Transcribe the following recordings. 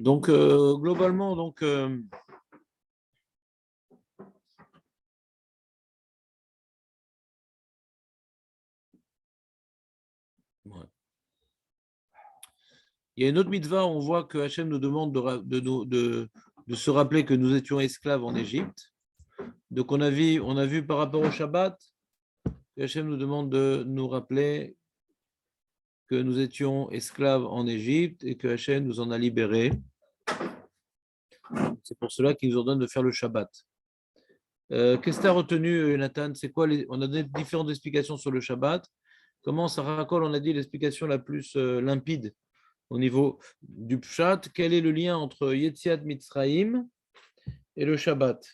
Donc, globalement, donc, ouais. Il y a une autre mitzvah, on voit que Hachem nous demande de se rappeler que nous étions esclaves en Égypte. Donc, on a vu par rapport au Shabbat, que Hachem nous demande de nous rappeler que nous étions esclaves en Égypte et que Hachem nous en a libérés. C'est pour cela qu'il nous ordonne de faire le Shabbat. Qu'est-ce que tu as retenu, Nathan? C'est quoi on a donné différentes explications sur le Shabbat. Comment ça racole? On a dit l'explication la plus limpide au niveau du Pshat. Quel est le lien entre Yetziat Mitzrayim et le Shabbat?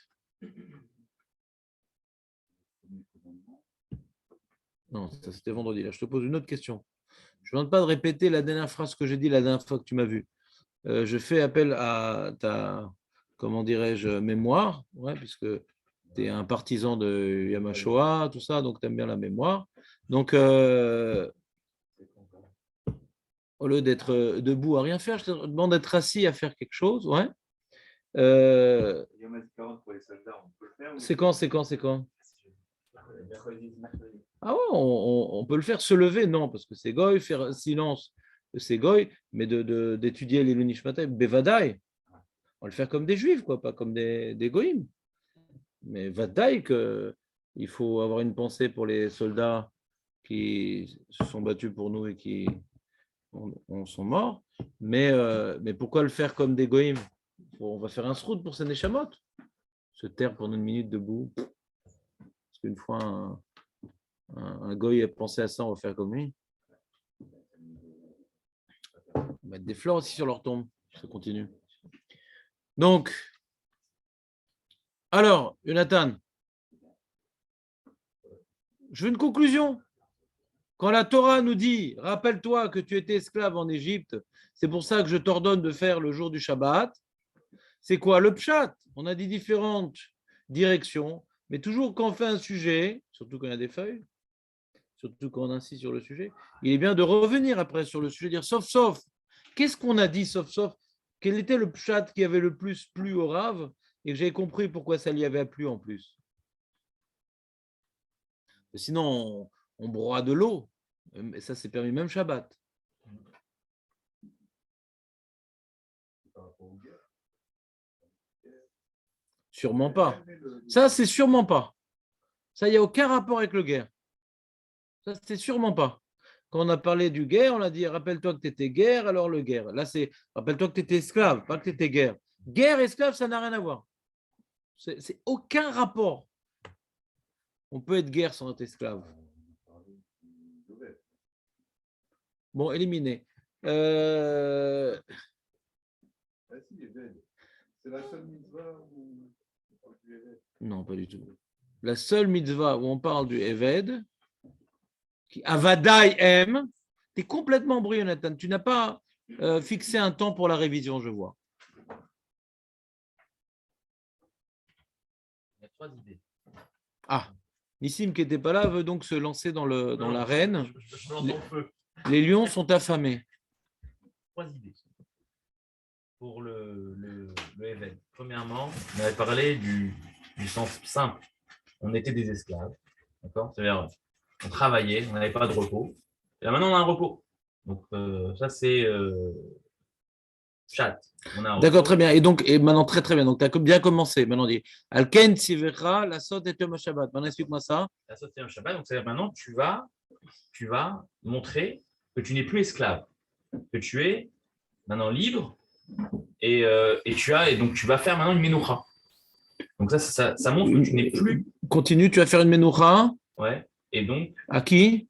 Non, ça c'était vendredi. Là, je te pose une autre question. Je ne demande pas de répéter la dernière phrase que j'ai dit la dernière fois que tu m'as vu. Je fais appel à ta, comment dirais-je, mémoire, ouais, puisque tu es un partisan de Yamashoa, tout ça, donc tu aimes bien la mémoire. Donc, au lieu d'être debout à rien faire, je te demande d'être assis à faire quelque chose. Ouais. C'est quand? Ah ouais, on peut le faire se lever, non, parce que c'est goy, faire silence, c'est goy, mais d'étudier les Lunishmatai, bevadaï, on va le faire comme des juifs, quoi, pas comme des goïms. Mais vadaï il faut avoir une pensée pour les soldats qui se sont battus pour nous et qui sont morts. Mais pourquoi le faire comme des goïms? On va faire un sroud pour ces neshamot. Se taire pendant une minute debout. Parce qu'une fois, un goy a pensé à ça, on va faire comme lui. On va mettre des fleurs aussi sur leur tombe. Ça continue. Donc, alors, Jonathan, je veux une conclusion. Quand la Torah nous dit, rappelle-toi que tu étais esclave en Égypte, c'est pour ça que je t'ordonne de faire le jour du Shabbat. C'est quoi le pshat? On a dit différentes directions, mais toujours quand on fait un sujet, surtout quand il y a des feuilles, surtout quand on insiste sur le sujet, il est bien de revenir après sur le sujet, dire sauf. Qu'est-ce qu'on a dit sauf? Quel était le pshat qui avait le plus plu au Rav et que j'avais compris pourquoi ça lui avait plu en plus? Sinon, on broie de l'eau. Et ça, c'est permis même Shabbat. Sûrement pas. Ça, c'est sûrement pas. Ça, il n'y a aucun rapport avec le guerre. Ça, c'est sûrement pas. Quand on a parlé du guerre, on a dit rappelle-toi que tu étais guerre, alors le guerre. Là, c'est rappelle-toi que tu étais esclave, pas que tu étais guerre. Guerre, esclave, ça n'a rien à voir. C'est aucun rapport. On peut être guerre sans être esclave. Bon, éliminé. C'est la seule mitzvah où... Non, pas du tout. La seule mitzvah où on parle du Eved, qui Avadai aime, tu es complètement brillant, Nathan. Tu n'as pas fixé un temps pour la révision, je vois. Il y a 3 idées. Ah, Nissim qui n'était pas là veut donc se lancer dans l'arène. Je Les lions sont affamés. 3 idées pour le Eved. Premièrement, on avait parlé du sens simple. On était des esclaves, d'accord? C'est-à-dire, on travaillait, on n'avait pas de repos. Et là, maintenant, on a un repos. Donc, ça, c'est chat. D'accord, très bien. Et donc, maintenant, très très bien. Donc, tu as bien commencé. Maintenant, on dit Alken Tivera, la sot et Yom Shabbat. Maintenant, explique-moi ça. La sot et Yom Shabbat. Donc, c'est-à-dire, maintenant, tu vas montrer que tu n'es plus esclave, que tu es maintenant libre et donc tu vas faire maintenant une menoucha. Donc, ça montre que tu n'es plus. Continue, tu vas faire une menoucha. Ouais. Et donc. À qui?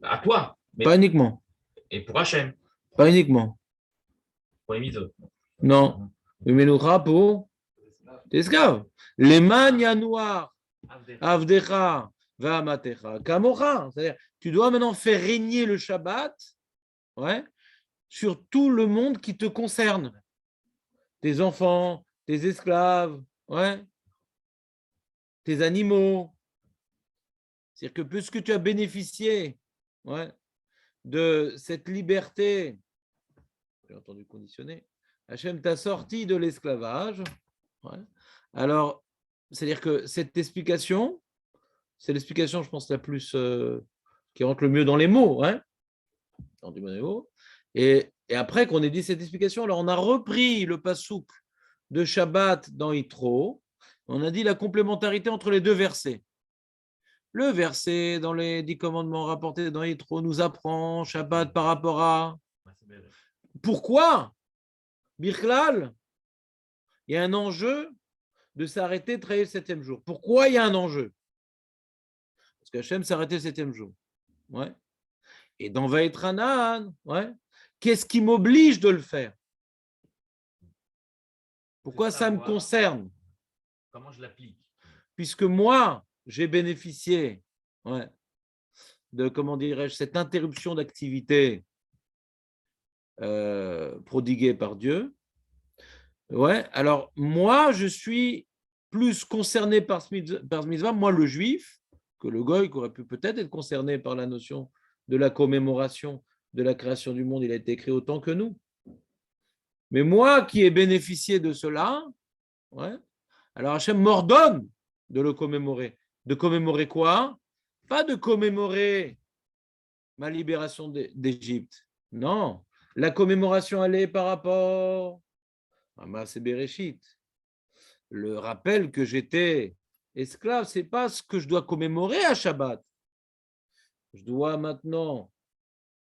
À toi. Mais pas uniquement. Et pour Hachem. Pas uniquement. Pour les mitzvot. Non. Une menoucha pour tes esclaves. Les magna noirs, avdecha, va'amatecha, kamocha. C'est-à-dire, tu dois maintenant faire régner le Shabbat, ouais, sur tout le monde qui te concerne. Tes enfants, tes esclaves, ouais, tes animaux. C'est-à-dire que puisque tu as bénéficié de cette liberté, j'ai entendu conditionner, Hachem t'a sorti de l'esclavage. Alors, c'est-à-dire que cette explication, c'est l'explication, je pense, la plus qui rentre le mieux dans les mots. Et après qu'on ait dit cette explication, alors on a repris le passouk de Shabbat dans Yitro. On a dit la complémentarité entre les deux versets. Le verset dans les 10 commandements rapportés dans Yitro nous apprend Shabbat par rapport à. Pourquoi Bichlal, il y a un enjeu de s'arrêter de travailler le 7e jour. Pourquoi il y a un enjeu? Parce qu'Hachem s'arrêtait le 7e jour. Et dans Vaïtranan, qu'est-ce qui m'oblige de le faire? Pourquoi ça me concerne? Comment je l'applique? Puisque moi, j'ai bénéficié de, comment dirais-je, cette interruption d'activité prodiguée par Dieu. Alors moi, je suis plus concerné par ce mitzvah, moi le juif, que le goy, qui aurait pu peut-être être concerné par la notion de la commémoration de la création du monde, il a été créé autant que nous. Mais moi qui ai bénéficié de cela, alors Hachem m'ordonne de le commémorer. De commémorer quoi? Pas de commémorer ma libération d'Égypte. Non, la commémoration, elle est par rapport à Maaseh Bereshit. Le rappel que j'étais esclave, ce n'est pas ce que je dois commémorer à Shabbat. Je dois maintenant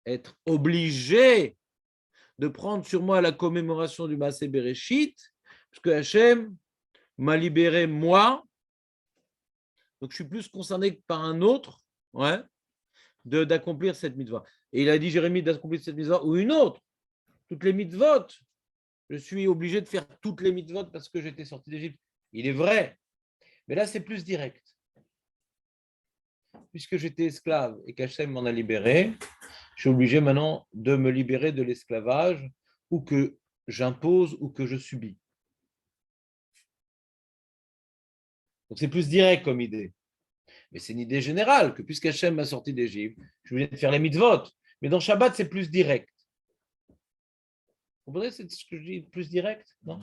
être obligé de prendre sur moi la commémoration du Maaseh Bereshit, parce que Hachem m'a libéré moi. Donc je suis plus concerné que par un autre d'accomplir cette mitzvah. Et il a dit, Jérémie, d'accomplir cette mitzvah ou une autre. Toutes les mitzvot. Je suis obligé de faire toutes les mitzvot parce que j'étais sorti d'Égypte. Il est vrai. Mais là, c'est plus direct. Puisque j'étais esclave et qu'Hachem m'en a libéré, je suis obligé maintenant de me libérer de l'esclavage ou que j'impose ou que je subis. Donc c'est plus direct comme idée. Mais c'est une idée générale que puisqu'Hachem m'a sorti d'Égypte, je suis obligé de faire les mitzvot. Mais dans Shabbat, c'est plus direct. Vous comprenez ce que je dis, plus direct? Non?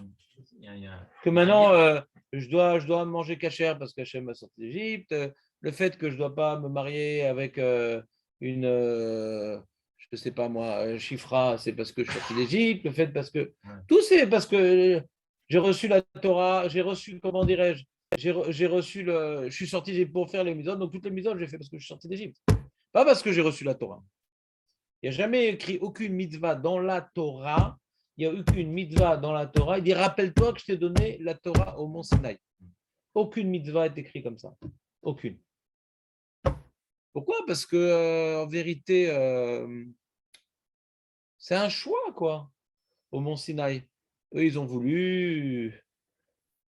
Que maintenant, je dois manger kasher parce qu'Hachem m'a sorti d'Égypte. Le fait que je ne dois pas me marier avec une, je ne sais pas moi, Chifra, c'est parce que je suis sorti d'Égypte. Le fait parce que, tout c'est parce que j'ai reçu la Torah, j'ai reçu, comment dirais-je, j'ai reçu je suis sorti d'Égypte pour faire les mitzvot, donc toutes les mitzvot, j'ai fait parce que je suis sorti d'Égypte. Pas parce que j'ai reçu la Torah. Il n'y a jamais écrit aucune mitzvah dans la Torah. Il n'y a aucune mitzvah dans la Torah. Il dit, rappelle-toi que je t'ai donné la Torah au mont Sinaï. Aucune mitzvah est écrite comme ça. Aucune. Pourquoi? Parce que en vérité, c'est un choix, quoi, au mont Sinaï. Eux, ils ont voulu,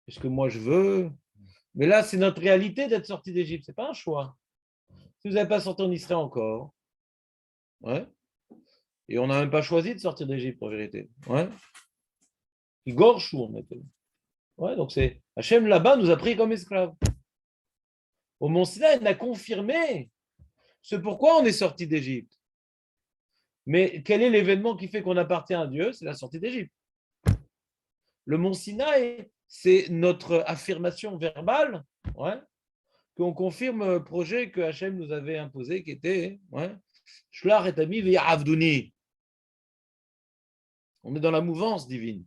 est-ce que moi je veux? Mais là, c'est notre réalité d'être sorti d'Égypte. Ce n'est pas un choix. Si vous n'avez pas sorti en Israël encore, et on n'a même pas choisi de sortir d'Égypte, en vérité. Ils gorgent où on était. Donc c'est Hachem là-bas nous a pris comme esclaves. Au Mont Sinaï, il a confirmé ce pourquoi on est sorti d'Égypte. Mais quel est l'événement qui fait qu'on appartient à Dieu? C'est la sortie d'Égypte. Le Mont Sinaï, c'est notre affirmation verbale, qu'on confirme le projet que Hachem nous avait imposé, qui était Shlach et Ami ve'avduni. On est dans la mouvance divine.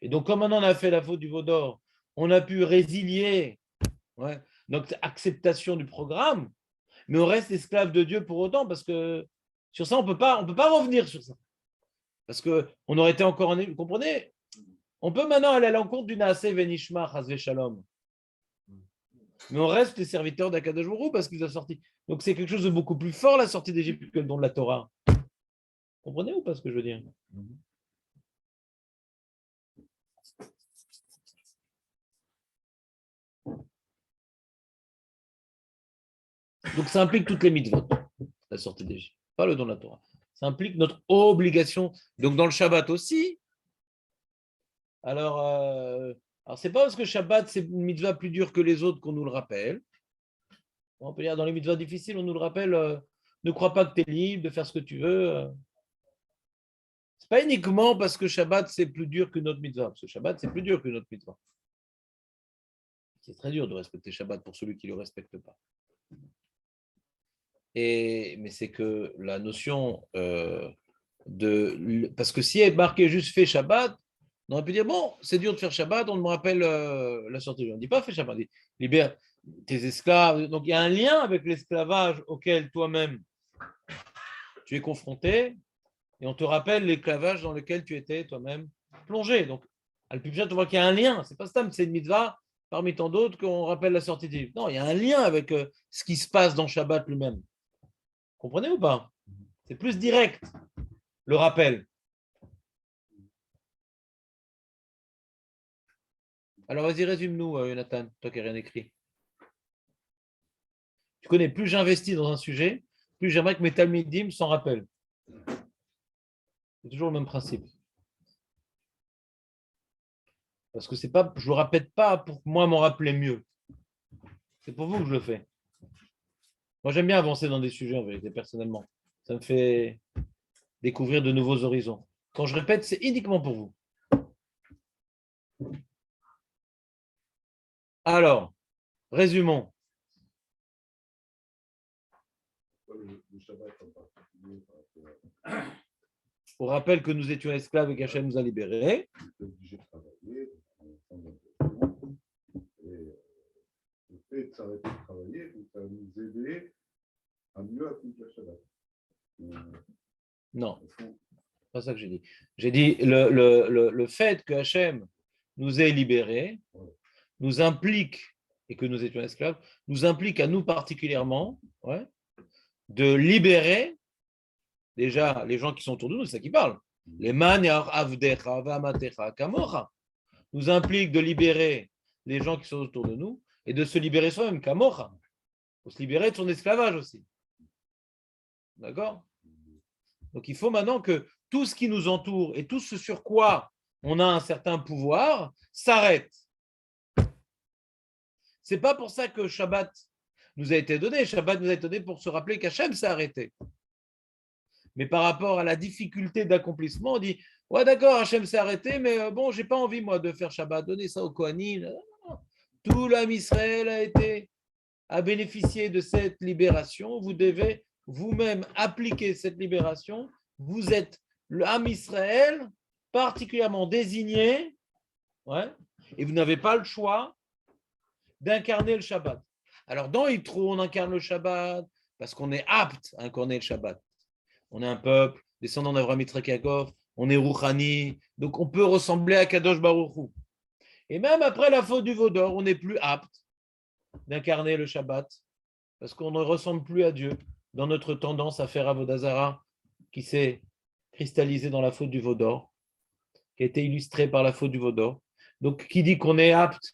Et donc, comme on en a fait la faute du veau d'or, on a pu résilier notre acceptation du programme, mais on reste esclave de Dieu pour autant, parce que sur ça, on peut pas revenir sur ça. Parce qu'on aurait été encore en... Vous comprenez? On peut maintenant aller à l'encontre du Naaseh Venishma Chazve Shalom. Mais on reste les serviteurs d'Akadosh Baruch Hu parce qu'ils ont sorti. Donc c'est quelque chose de beaucoup plus fort, la sortie d'Égypte, que le don de la Torah. Vous comprenez ou pas ce que je veux dire? Donc ça implique toutes les mitzvot, la sortie d'Égypte, pas le don de la Torah. Ça implique notre obligation. Donc dans le Shabbat aussi. Alors c'est pas parce que Shabbat c'est une mitzvah plus dure que les autres qu'on nous le rappelle. On peut dire dans les mitzvahs difficiles, on nous le rappelle, ne crois pas que tu es libre de faire ce que tu veux. Ce n'est pas uniquement parce que Shabbat, c'est plus dur qu'une autre mitzvah. Parce que Shabbat, c'est plus dur qu'une autre mitzvah. C'est très dur de respecter Shabbat pour celui qui ne le respecte pas. Mais c'est que la notion parce que si elle est marquée juste fait Shabbat, on aurait pu dire bon, c'est dur de faire Shabbat, on me rappelle la sortie. On ne dit pas fait Shabbat, on dit libère tes esclaves. Donc il y a un lien avec l'esclavage auquel toi-même tu es confronté et on te rappelle l'esclavage dans lequel tu étais toi-même plongé. Donc, à l'Pibjat, on voit qu'il y a un lien. C'est pas Stam, c'est une mitzvah parmi tant d'autres qu'on rappelle la sortie d'Égypte. Non, il y a un lien avec ce qui se passe dans Shabbat lui-même. Comprenez ou pas? C'est plus direct, le rappel. Alors, vas-y, résume-nous, Jonathan, toi qui n'as rien écrit. Tu connais, plus j'investis dans un sujet, plus j'aimerais que mes talmidim s'en rappellent. C'est toujours le même principe. Parce que c'est pas, je ne le répète pas pour moi m'en rappeler mieux. C'est pour vous que je le fais. Moi, j'aime bien avancer dans des sujets, en vérité, personnellement. Ça me fait découvrir de nouveaux horizons. Quand je répète, c'est uniquement pour vous. Alors, résumons. On rappelle que nous étions esclaves et qu'Hachem nous a libérés. Le fait de s'arrêter de travailler, ça va nous aider à mieux appliquer le Shabbat. Non, c'est pas ça que j'ai dit. J'ai dit le fait que Hachem nous ait libérés nous implique, et que nous étions esclaves, nous implique à nous particulièrement de libérer déjà les gens qui sont autour de nous, c'est ça qui parle. Les man avdecha vamatecha kamocha nous implique de libérer les gens qui sont autour de nous et de se libérer soi-même, kamocha. Il faut se libérer de son esclavage aussi. D'accord? Donc il faut maintenant que tout ce qui nous entoure et tout ce sur quoi on a un certain pouvoir s'arrête. C'est pas pour ça que Shabbat nous a été donné. Shabbat nous a été donné pour se rappeler qu'Hachem s'est arrêté. Mais par rapport à la difficulté d'accomplissement, on dit ouais, d'accord, Hachem s'est arrêté, mais bon, j'ai pas envie, moi, de faire Shabbat. Donnez ça au Kohanim. Tout l'âme Israël a bénéficié de cette libération. Vous devez vous-même appliquer cette libération. Vous êtes l'âme Israël particulièrement désigné, et vous n'avez pas le choix d'incarner le Shabbat. Alors, dans Yitro, on incarne le Shabbat parce qu'on est apte à incarner le Shabbat. On est un peuple, descendant d'Avraham, Yitzhak, Yaakov, on est Rouhani, donc on peut ressembler à Kadosh Baruch Hu. Et même après la faute du veau d'or, on n'est plus apte d'incarner le Shabbat parce qu'on ne ressemble plus à Dieu dans notre tendance à faire Avodah Zara qui s'est cristallisée dans la faute du veau d'or, qui a été illustrée par la faute du veau d'or. Donc, qui dit qu'on est apte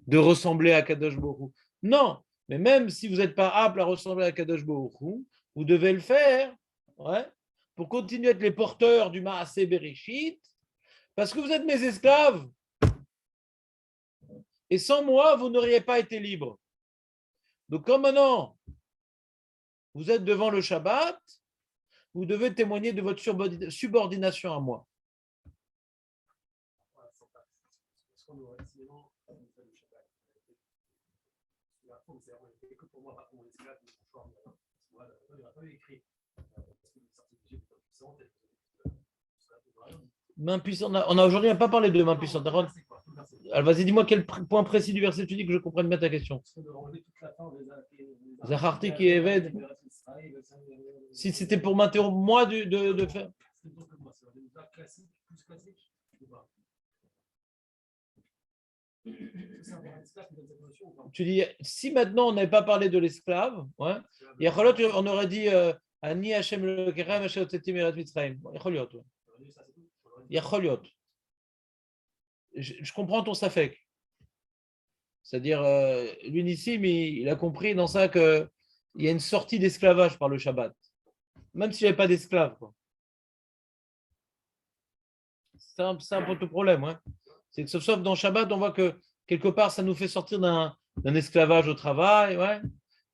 de ressembler à Kadosh Baruch Hu? Non, mais même si vous n'êtes pas apte à ressembler à Kadosh Baruch Hu, vous devez le faire pour continuer à être les porteurs du Maaseh Bereshit, parce que vous êtes mes esclaves. Et sans moi, vous n'auriez pas été libres. Donc, comme maintenant, vous êtes devant le Shabbat, vous devez témoigner de votre subordination à moi. Main puissante. On a aujourd'hui pas parlé de main puissante. Alors, vas-y, dis-moi quel point précis du verset tu dis que je comprenne bien ta question. Zacharti qui est Eved. Si c'était pour m'interrompre moi de faire. Tu dis, si maintenant on n'avait pas parlé de l'esclave, on aurait dit Ani Hashem le Kerem Hashem Tzetim Eretz Mitzrayim. Je comprends ton safek. C'est-à-dire, l'unicime, il a compris dans ça qu'il y a une sortie d'esclavage par le Shabbat, même s'il n'y avait pas d'esclave. C'est un peu le problème. C'est que sauf dans Shabbat, on voit que quelque part, ça nous fait sortir d'un esclavage au travail.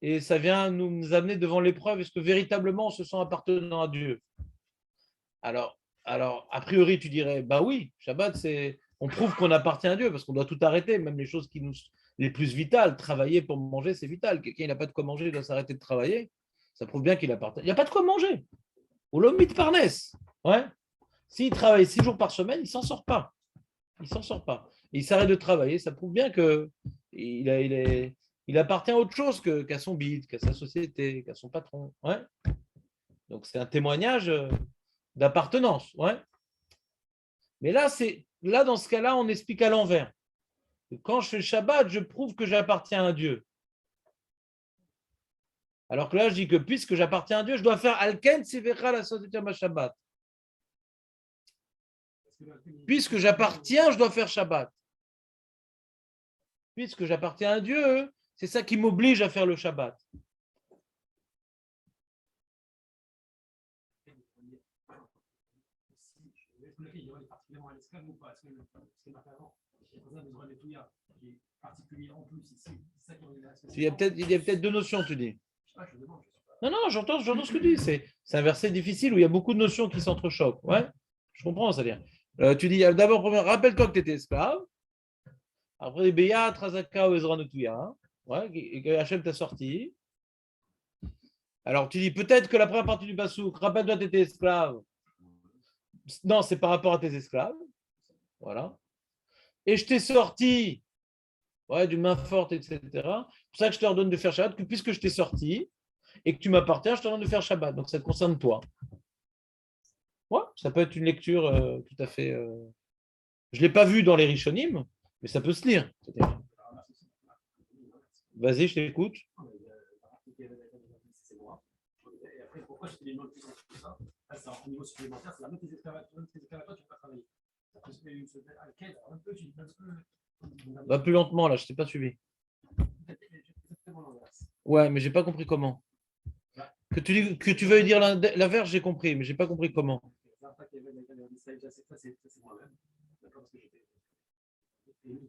et ça vient nous amener devant l'épreuve. Est-ce que véritablement on se sent appartenant à Dieu? Alors, a priori, tu dirais, bah oui, Shabbat, on prouve qu'on appartient à Dieu parce qu'on doit tout arrêter, même les choses les plus vitales. Travailler pour manger, c'est vital. Quelqu'un, il n'a pas de quoi manger, il doit s'arrêter de travailler. Ça prouve bien qu'il appartient. Il n'y a pas de quoi manger. Ou l'homme de parnès. Ouais. S'il travaille 6 jours par semaine, il ne s'en sort pas. Il s'en sort pas. Il s'arrête de travailler. Ça prouve bien que il appartient à autre chose qu'à son bide, qu'à sa société, qu'à son patron. Ouais. Donc c'est un témoignage d'appartenance. Ouais. Mais là, dans ce cas-là, on explique à l'envers. Quand je fais le Shabbat, je prouve que j'appartiens à Dieu. Alors que là, je dis que puisque j'appartiens à Dieu, je dois faire Alken Sivecha la Sotetia Shabbat. Puisque j'appartiens, je dois faire Shabbat. Puisque j'appartiens à Dieu, c'est ça qui m'oblige à faire le Shabbat. Il y a peut-être deux notions, tu dis. Non, j'entends ce que tu dis. C'est un verset difficile où il y a beaucoup de notions qui s'entrechoquent. Ouais, je comprends, c'est-à-dire. Tu dis d'abord, rappelle-toi que tu étais esclave. Après, Beya, Trazaka, Ezra Notuya. Ouais, et que Hachem t'a sorti. Alors, tu dis peut-être que la première partie du Passouk, rappelle-toi que tu étais esclave. Non, c'est par rapport à tes esclaves. Voilà. Et je t'ai sorti d'une main forte, etc. C'est pour ça que je te ordonne de faire Shabbat, que puisque je t'ai sorti et que tu m'appartiens, je te ordonne de faire Shabbat. Donc, ça te concerne toi. Ouais, ça peut être une lecture tout à fait. Je ne l'ai pas vu dans les Rishonim, mais ça peut se lire. Vas-y, je t'écoute. Pourquoi je fais des notes plus que ça? Là, c'est un niveau supplémentaire, c'est la même tes esclaves, toi, tu ne peux pas travailler. Va plus lentement, là, je ne t'ai pas suivi. Ouais, mais je n'ai pas compris comment. Que tu veuilles dire l'inverse, j'ai compris, mais je n'ai pas compris comment.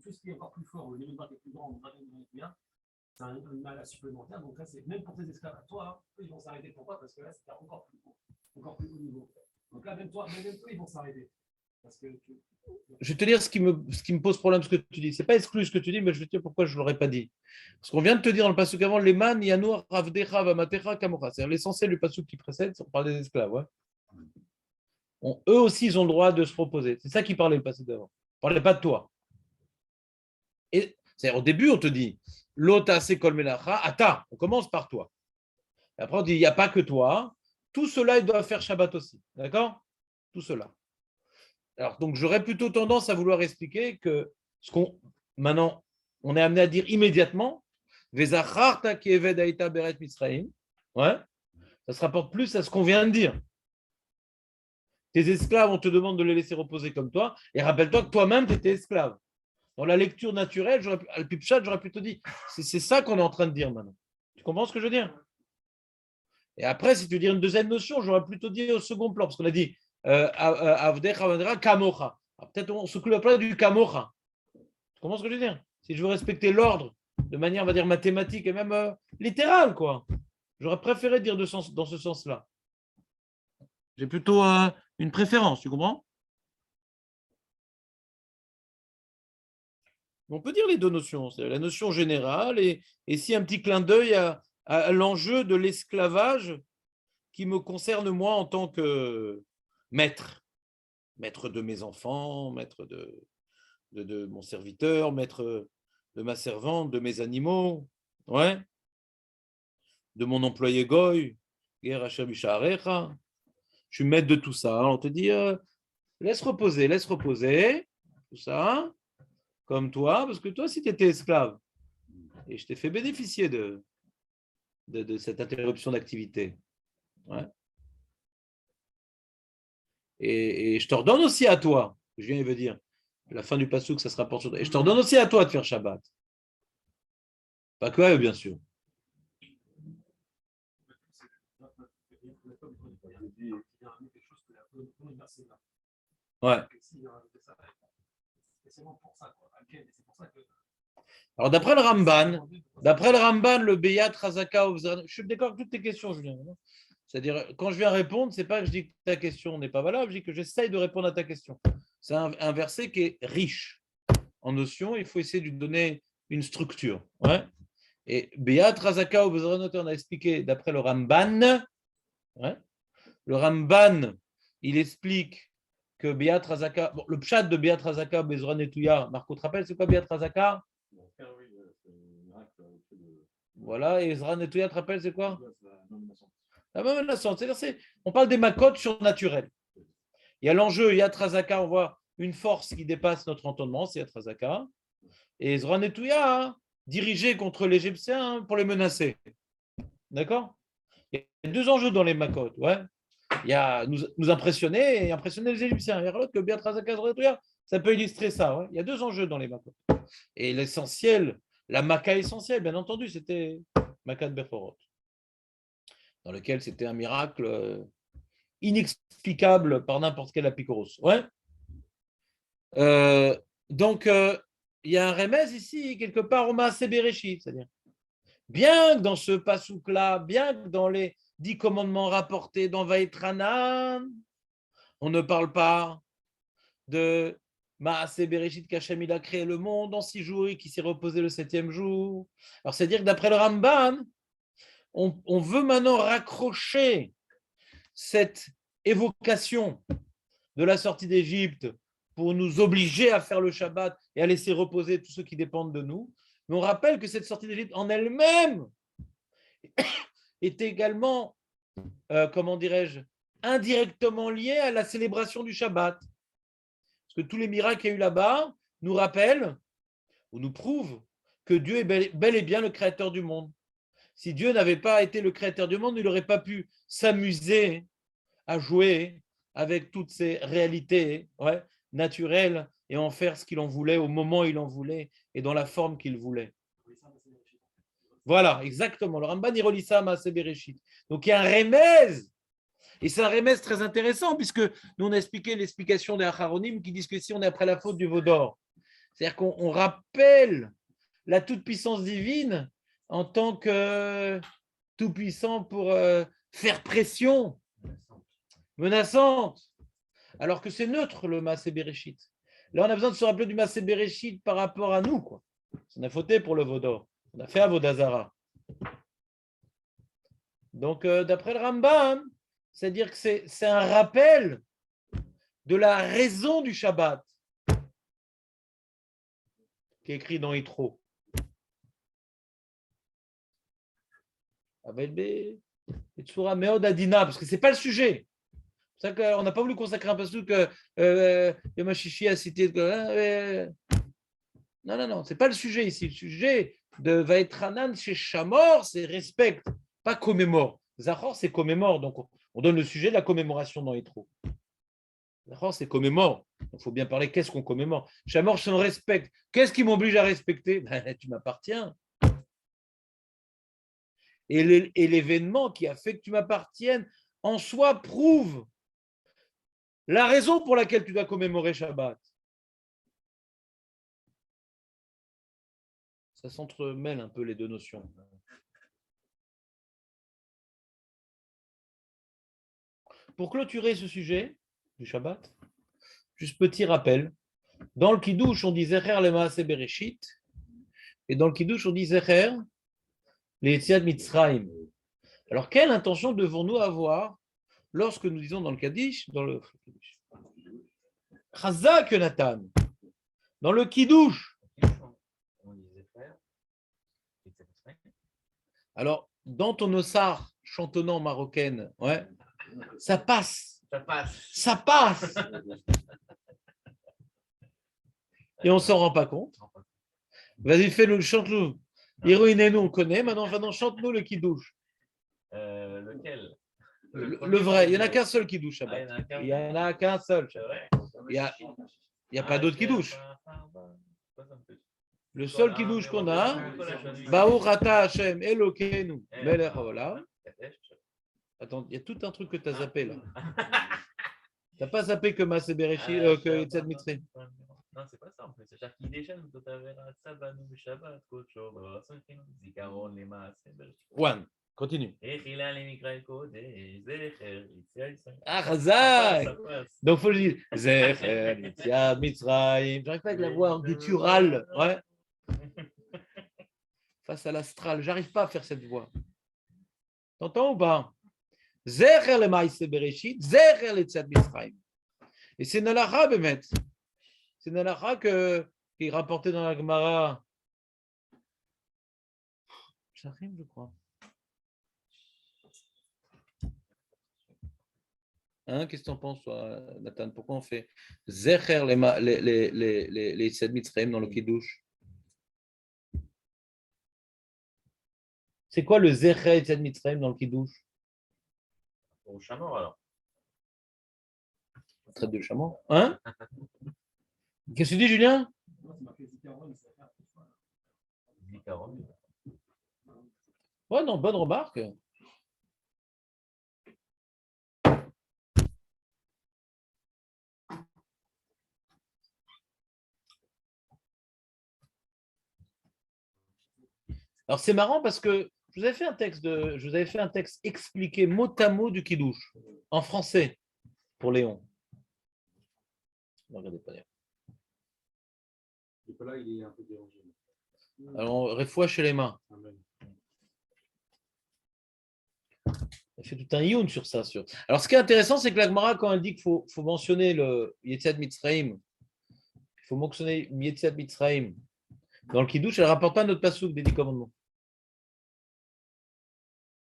Tout ce qui est encore plus fort, le niveau de est plus grand, c'est un mal supplémentaire. Donc là, c'est même pour tes esclaves à toi, eux, ils vont s'arrêter pour toi parce que là, c'est encore plus haut niveau. Donc là, même toi, eux, ils vont s'arrêter. Parce que je vais te dire ce qui me pose problème, ce que tu dis. Ce n'est pas exclu ce que tu dis, mais je vais te dire pourquoi je ne l'aurais pas dit. Parce qu'on vient de te dire dans le passage avant, les man, yanour, ravdecha, vamatecha, kamocha. C'est-à-dire l'essentiel du passage qui précède, on parle des esclaves. Ouais. Eux aussi, ils ont le droit de se proposer. C'est ça qui parlait le passage d'avant. On ne parlait pas de toi. Et c'est-à-dire, au début, on te dit, l'ota c'est kol melacha, ata, on commence par toi. Et après, on dit, il n'y a pas que toi. Tout cela, ils doivent faire Shabbat aussi. D'accord? Tout cela. Alors, donc, j'aurais plutôt tendance à vouloir expliquer que maintenant, on est amené à dire immédiatement, ouais, ça se rapporte plus à ce qu'on vient de dire. Tes esclaves, on te demande de les laisser reposer comme toi, et rappelle-toi que toi-même, tu étais esclave. Dans la lecture naturelle, j'aurais plutôt dit, c'est ça qu'on est en train de dire maintenant. Tu comprends ce que je veux dire? Et après, si tu dis une deuxième notion, j'aurais plutôt dit au second plan, parce qu'on a dit Kamocha. Peut-être on s'occupe pas du Kamocha. Tu comprends ce que je veux dire? Si je veux respecter l'ordre de manière, on va dire, mathématique et même littérale, quoi. J'aurais préféré dire dans ce sens-là. J'ai plutôt une préférence, tu comprends? On peut dire les deux notions, c'est la notion générale et si un petit clin d'œil à l'enjeu de l'esclavage qui me concerne moi en tant que maître de mes enfants, maître de mon serviteur, maître de ma servante, de mes animaux, ouais, de mon employé Goy, je suis maître de tout ça. On te dit, laisse reposer, tout ça, comme toi, parce que toi, si tu étais esclave, et je t'ai fait bénéficier de cette interruption d'activité. Ouais. Et je t'ordonne aussi à toi, je viens de dire, la fin du passouk, ça se rapporte sur toi. Et je t'ordonne aussi à toi de faire Shabbat. Pas que eux, bien sûr. Ouais. C'est pour ça que Alors, d'après le Ramban, le Beyat Razaka, je suis d'accord avec toutes tes questions, Julien. C'est-à-dire, quand je viens répondre, c'est pas que je dis que ta question n'est pas valable, je dis que j'essaye de répondre à ta question. C'est un verset qui est riche en notions, il faut essayer de lui donner une structure. Ouais. Et Beyat Razaka, on a expliqué d'après le Ramban. Ouais. Le Ramban, il explique que Beyat Razaka, bon, le pshat de Beyat Razaka, Bezra Netouya, Marco te rappelle, c'est quoi Beyat Razaka? Voilà, et Ezra Netouya te rappelle, c'est quoi? La même nation. C'est-à-dire, on parle des makotes surnaturelles. Il y a l'enjeu, Yat Razaka, on voit une force qui dépasse notre entendement, c'est Yat Razaka. Et Ezra Netouya, hein, dirigé contre l'Égyptien pour les menacer. D'accord? Il y a deux enjeux dans les makotes. Ouais. Il y a nous impressionner et impressionner les Égyptiens. Et que Yat Razaka, Ezra Netouya, ça peut illustrer ça. Ouais. Il y a deux enjeux dans les makotes. Et l'essentiel, la Maca essentielle, bien entendu, c'était Makat Bechorot, dans lequel c'était un miracle inexplicable par n'importe quel apikoros. Ouais. Donc, il y a un remèze ici, quelque part, au Maaseh Bereshit, c'est-à-dire, bien que dans ce pasouk-là, bien que dans les 10 commandements rapportés dans Vaïtranan, on ne parle pas de Maaseh Bereshit qu'Hachem il a créé le monde en 6 jours et qui s'est reposé le 7e jour. Alors, c'est-à-dire que d'après le Ramban, on veut maintenant raccrocher cette évocation de la sortie d'Égypte pour nous obliger à faire le Shabbat et à laisser reposer tous ceux qui dépendent de nous. Mais on rappelle que cette sortie d'Égypte en elle-même est également, comment dirais-je, indirectement liée à la célébration du Shabbat. Parce que tous les miracles qu'il y a eu là-bas nous rappellent ou nous prouvent que Dieu est bel et bien le créateur du monde. Si Dieu n'avait pas été le créateur du monde, il n'aurait pas pu s'amuser à jouer avec toutes ces réalités naturelles et en faire ce qu'il en voulait au moment où il en voulait et dans la forme qu'il voulait. Voilà, exactement. Le Ramban, il relie ça à Maaseh Bereshit. Donc, il y a un remèze. Et c'est un remèze très intéressant puisque nous, on a expliqué l'explication des Acharonim qui disent que si on est après la faute du veau d'or, c'est-à-dire qu'on rappelle la toute-puissance divine en tant que tout-puissant pour faire pression menaçante, alors que c'est neutre le Maaseh Bereshit. Là, on a besoin de se rappeler du Maaseh Bereshit par rapport à nous, quoi. On a fauté pour le veau d'or. On a fait Avodazara. Donc, d'après le Rambam, c'est-à-dire que c'est un rappel de la raison du Shabbat qui est écrit dans Yitro. Avec Etsura Meod Adina, parce que ce n'est pas le sujet. C'est ça qu'on n'a pas voulu consacrer un passage que Yamachichi a cité. Non, ce n'est pas le sujet ici. Le sujet de Vaetranan chez Shamor, c'est respecte, pas commémore. Zachor, c'est commémore, donc on donne le sujet de la commémoration dans Yitro. Zachor, c'est commémore. Il faut bien parler, qu'est-ce qu'on commémore? Shamor, c'est on respecte. Qu'est-ce qui m'oblige à respecter? Tu m'appartiens. Et l'événement qui a fait que tu m'appartiennes en soi prouve la raison pour laquelle tu dois commémorer Shabbat. Ça s'entremêle un peu les deux notions. Pour clôturer ce sujet du Shabbat, juste petit rappel. Dans le Kiddush, on dit Zecher le Maaseh Bereshit. Et dans le Kiddush, on dit Zecher les Yetziat Mitzrayim. Alors, quelle intention devons-nous avoir lorsque nous disons dans le Kaddish, dans le Chazak Nathan, dans le Kiddush? Alors, dans ton ossard chantonnant marocaine, ouais, ça passe. Ça passe. Et on ne s'en rend pas compte. Vas-y, fais-le, chante-le. Héroïne-nous, on connaît. Maintenant, chante-nous le Kiddush. Lequel? Le vrai. Il n'y en a qu'un seul Kiddush. Shabbat. Il n'y en a qu'un seul. Il n'y a pas d'autre Kiddush. Le seul Kiddush qu'on a, Baruch Ata Hashem Elokeinu Melech Haolam. Attends, il y a tout un truc que tu as zappé là. Tu n'as pas zappé que Maaseh Bereshit, que Yetziat Mitzrayim. Non, c'est pas ça en plus. C'est-à-dire qu'il déchaîne tout à l'heure. Sabanu Shabbat, Kocho, Zikaron, Lema, One, continue. Echila, Lemikra, Kodesh, Zecher, Yitzias. Ah, Ça Chazak! passe. Donc, il faut le dire. Zecher, Yetziat, Mitzrayim. J'arrive pas avec la voix gutturale. Ouais. Face à l'astral. J'arrive pas à faire cette voix. T'entends ou pas? Zecher le Maïse Bereshit, Zecher le Tzad Mitzrayim. Et c'est Nalacha, Bemet. C'est Nalacha qui est rapporté dans la Gemara. Ça rime, je crois. Hein, qu'est-ce que tu en penses, toi, Nathan? Pourquoi on fait Zecher les Tzad Mitzrayim dans le Kiddush? C'est quoi le Zecher et Tzad Mitzrayim dans le Kiddush? Au chameau, alors. Traite de chameau. Hein? Qu'est-ce que tu dis, Julien? Zikaron. Ouais, non, bonne remarque. Alors c'est marrant parce que je vous avais fait un texte expliqué mot à mot du Kiddush en français pour Léon. Ne regardez pas d'ailleurs. Nicolas, il est un peu dérangé. Alors, refoua chez les mains. Amen. Elle fait tout un youn sur ça. Alors, ce qui est intéressant, c'est que la Gemara, quand elle dit qu'il faut mentionner le Yetziat Mitzrayim, il faut mentionner Yetziat Mitzrayim dans le Kiddush, elle ne rapporte pas notre pasouk des 10 commandements.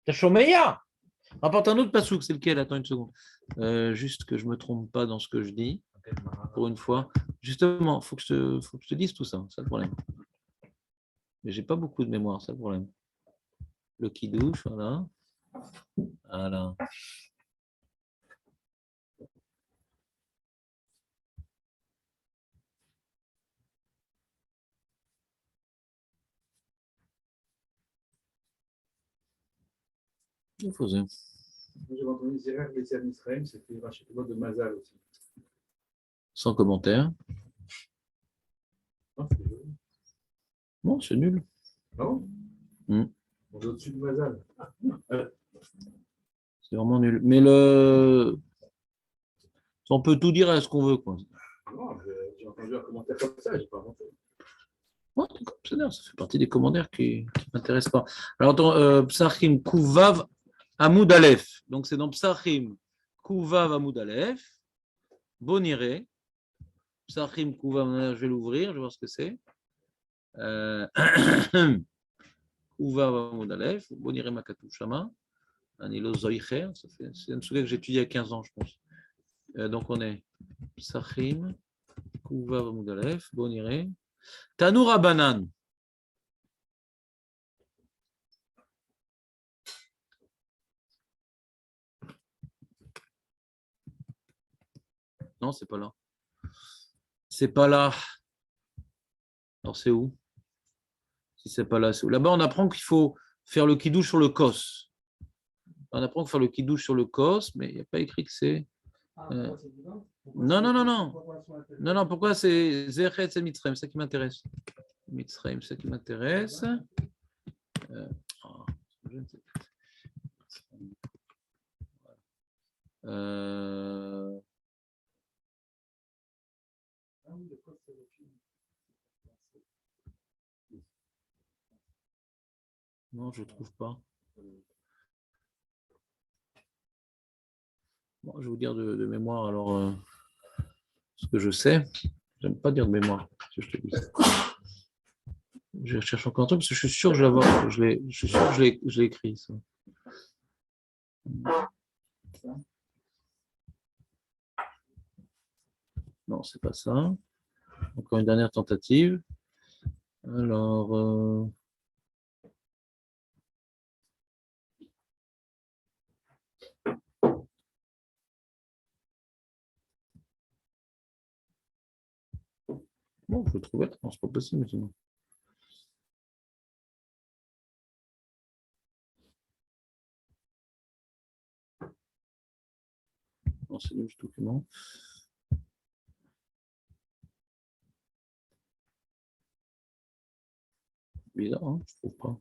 Tashomeya rapporte un autre pasouk, c'est lequel? Attends une seconde. Juste que je ne me trompe pas dans ce que je dis, pour une fois. Justement, il faut que je te dise tout ça, c'est le problème. Mais je n'ai pas beaucoup de mémoire, c'est le problème. Le Kiddush, voilà. Voilà. Il faut ça. J'ai entendu Zérer, les Tzad Mitzrayim, c'était racheté de Mazal aussi. Sans commentaire. Non, c'est joli. Non, c'est nul. Non Mm. On est au-dessus de Mazal. C'est vraiment nul. Mais on peut tout dire à ce qu'on veut, quoi. Non, j'ai entendu un commentaire comme ça, j'ai pas inventé. Ouais, ça fait partie des commentaires qui ne m'intéressent pas. Alors, attends, Psachim Kuvav Amoud Aleph. Donc, c'est dans Psachim Kuvav Amoud Aleph. Boniré. Psachim Kuvav, je vais l'ouvrir, je vais voir ce que c'est. Kuvav Amoud Aleph. Boniré Makatou Shama. Anilo Zoicher. C'est un sujet que j'ai étudié il y a 15 ans, je pense. Donc, on est Psachim Kuvav Amoud Aleph. Boniré. Tanoura Banan. Non, c'est pas là. C'est pas là. Alors, c'est où? Si c'est pas là, c'est où? Là-bas, on apprend qu'il faut faire le kidouche sur le kos. On apprend qu'il faut faire le kidouche sur le kos, mais il n'y a pas écrit que c'est. Non, non, non, non. Non, non, pourquoi c'est Zechet, c'est Mitzrayim, c'est ça qui m'intéresse. Mitzrayim, c'est ça qui m'intéresse. Je ne sais pas. Non, je ne trouve pas. Bon, je vais vous dire de mémoire alors ce que je sais. J'aime pas dire de mémoire, si je te dis. Je cherche encore un truc parce que je suis sûr que je l'ai, je suis sûr que je l'ai écrit. Ça. Non, c'est pas ça. Encore une dernière tentative. Alors. Bon, je le trouvais. Non, c'est pas possible maintenant. Non, c'est nul ce document. Bizarre, hein, je trouve pas.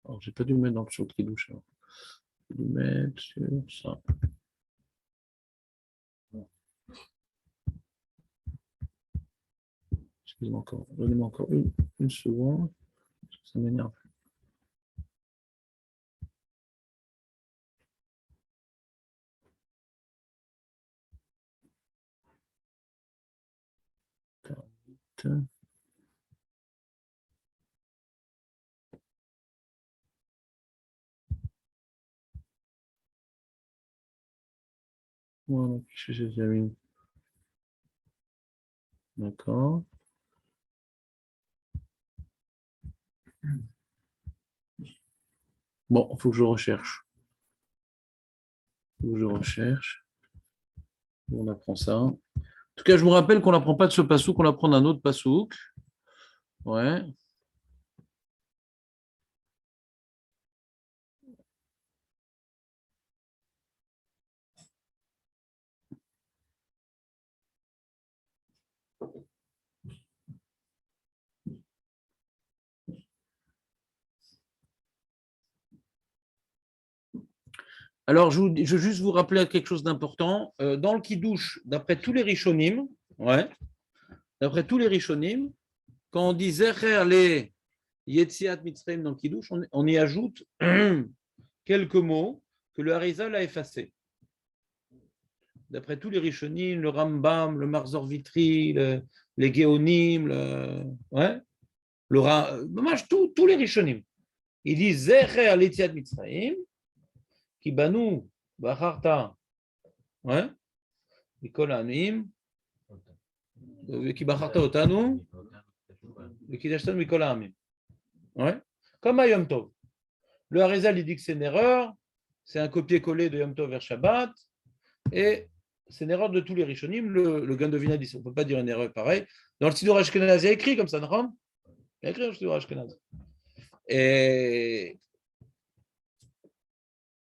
Alors, j'ai pas dû le mettre dans le show qui douche. Je vais le mettre sur ça. Excusez-moi encore. Donnez-moi encore une seconde. Ça m'énerve. Voilà, je j'ai déjà mis. D'accord. Bon, il faut que je recherche. Faut que je recherche. On apprend ça. En tout cas, je vous rappelle qu'on n'apprend pas de ce passouk, qu'on apprend d'un autre passouk. Ouais. Alors, je veux juste vous rappeler quelque chose d'important. Dans le Kiddush, d'après tous les Rishonim, ouais, d'après tous les Rishonim, quand on dit Zecher le Yetziat Mitzrayim dans le Kiddush, on y ajoute quelques mots que le Harizal a effacés. D'après tous les Rishonim, le Rambam, le Marzor Vitri, les Géonim, ouais, dommage, tous les Rishonim. Ils disent Zecher le Yetziat Mitzrayim, qui banou Bacharta, ouais, Mikol Amim, qui Bacharta Otanu, qui Dashtan Mikol Amim. Ouais. Comme à Yom Tov. Le Harizal, il dit que c'est une erreur, c'est un copier-coller de Yom Tov vers Shabbat, et c'est une erreur de tous les Rishonim. Le Gaon de Vilna dit on ne peut pas dire une erreur pareille. Dans le Siddur Ashkenaz, il y a écrit comme ça, non? Il y a écrit dans le Siddur Ashkenaz. Et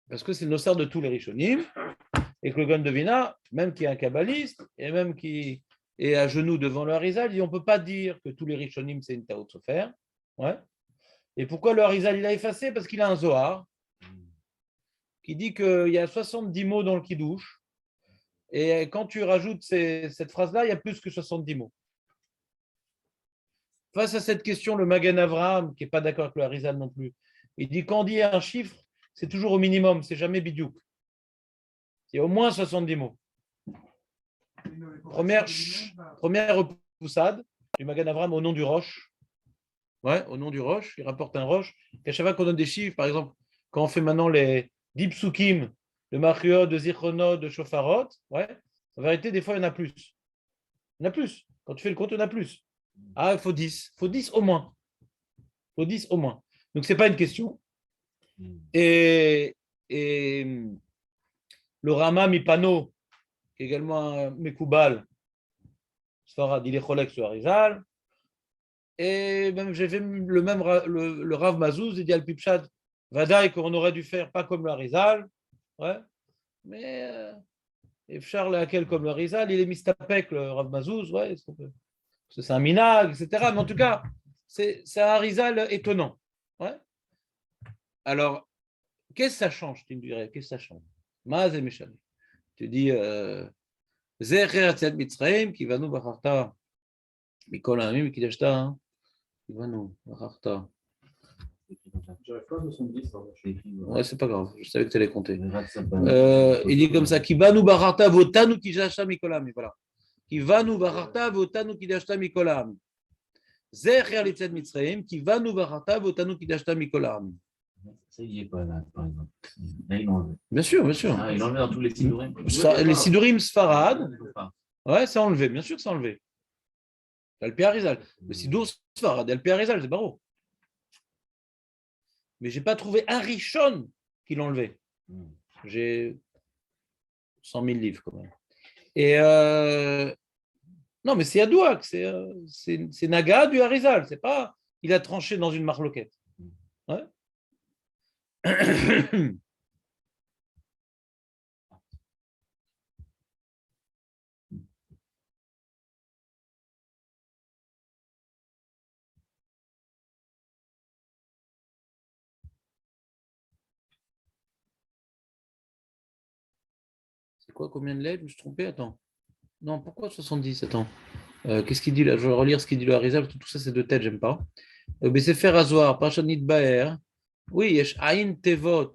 parce que c'est une osar de tous les Rishonim, et que le Gaon de Vilna, même qui est un kabbaliste, et même qui est à genoux devant le Harizal, il dit on ne peut pas dire que tous les Rishonim, c'est une Taot Sofer. Ouais. Et pourquoi le Harizal, il a effacé? Parce qu'il a un Zohar qui dit qu'il y a 70 mots dans le Kiddush. Et quand tu rajoutes cette phrase-là, il y a plus que 70 mots. Face à cette question, le Magen Avraham, qui n'est pas d'accord avec le Harizal non plus, il dit quand on dit un chiffre, c'est toujours au minimum, c'est jamais bidiouk. Il y a au moins 70 mots. Première repoussade du Magen Avraham au nom du Roche. Ouais, au nom du Roche, il rapporte un Roche. Et à chaque fois qu'on donne des chiffres, par exemple, quand on fait maintenant les 10 psukim, de Machiot, de Zichronot, de Shofarot, ouais, en vérité, des fois, il y en a plus. Il y en a plus. Quand tu fais le compte, il y en a plus. Ah, il faut 10. Il faut 10 au moins. Il faut 10 au moins. Donc, ce n'est pas une question. Et le Rama Mipano, qui est également un Mekoubal, Sfarad, il est Cholek sur Harizal. Et même, j'ai fait le Rav Mazouz, il dit al Pipchad, Vadaï, qu'on aurait dû faire pas comme le Harizal. Ouais. Mais Efchar laquelle comme le Harizal, il est mistapek, le Rav Mazouz, ouais, c'est un minag, etc. Mais en tout cas, c'est un Harizal étonnant. Ouais. Alors, qu'est-ce que ça change, tu me dirais? Qu'est-ce que ça change? Maz et Meshani. Tu dis, Zecher Tzad Mitzrayim, qui va nous bacharta, Mikol Amim, qui dashta, qui va nous bacharta. J'arrive pas à 70. Ouais, c'est pas grave, je savais que tu allais compter. Il dit comme ça, qui va nous bacharta, votanu qui dashta Mikol Amim. Voilà. Qui va nous bacharta, votanu qui dashta Mikol Amim. Zecher Tzad Mitzrayim, qui va nous bacharta, votanu qui dashta Mikol Amim. Ça, il n'y est pas là, par exemple. Là, il enlevé. Bien sûr, bien sûr. Ah, il enlevé dans tous les sidurim. Les sidurim Sfarad, ouais, c'est enlevé, bien sûr que c'est enlevé. Al-Pi Harizal. Le sidur Sfarad, Al-Pi Harizal, c'est barreau. Mais je n'ai pas trouvé un Rishon qui l'a enlevé. J'ai 100 000 livres quand même. Et non, mais c'est Yadouak, c'est Naga du Harizal. C'est pas, il a tranché dans une marloquette. Ouais. C'est quoi, combien de lettres? Je me suis trompé, attends. Non, pourquoi 70? Attends. Qu'est-ce qu'il dit là? Je vais relire ce qu'il dit le Harizal, parce que tout ça, c'est de tête, j'aime pas. Besefer Azoar, Parashat Nidbaer. Oui, Yesh Aïn Tevot.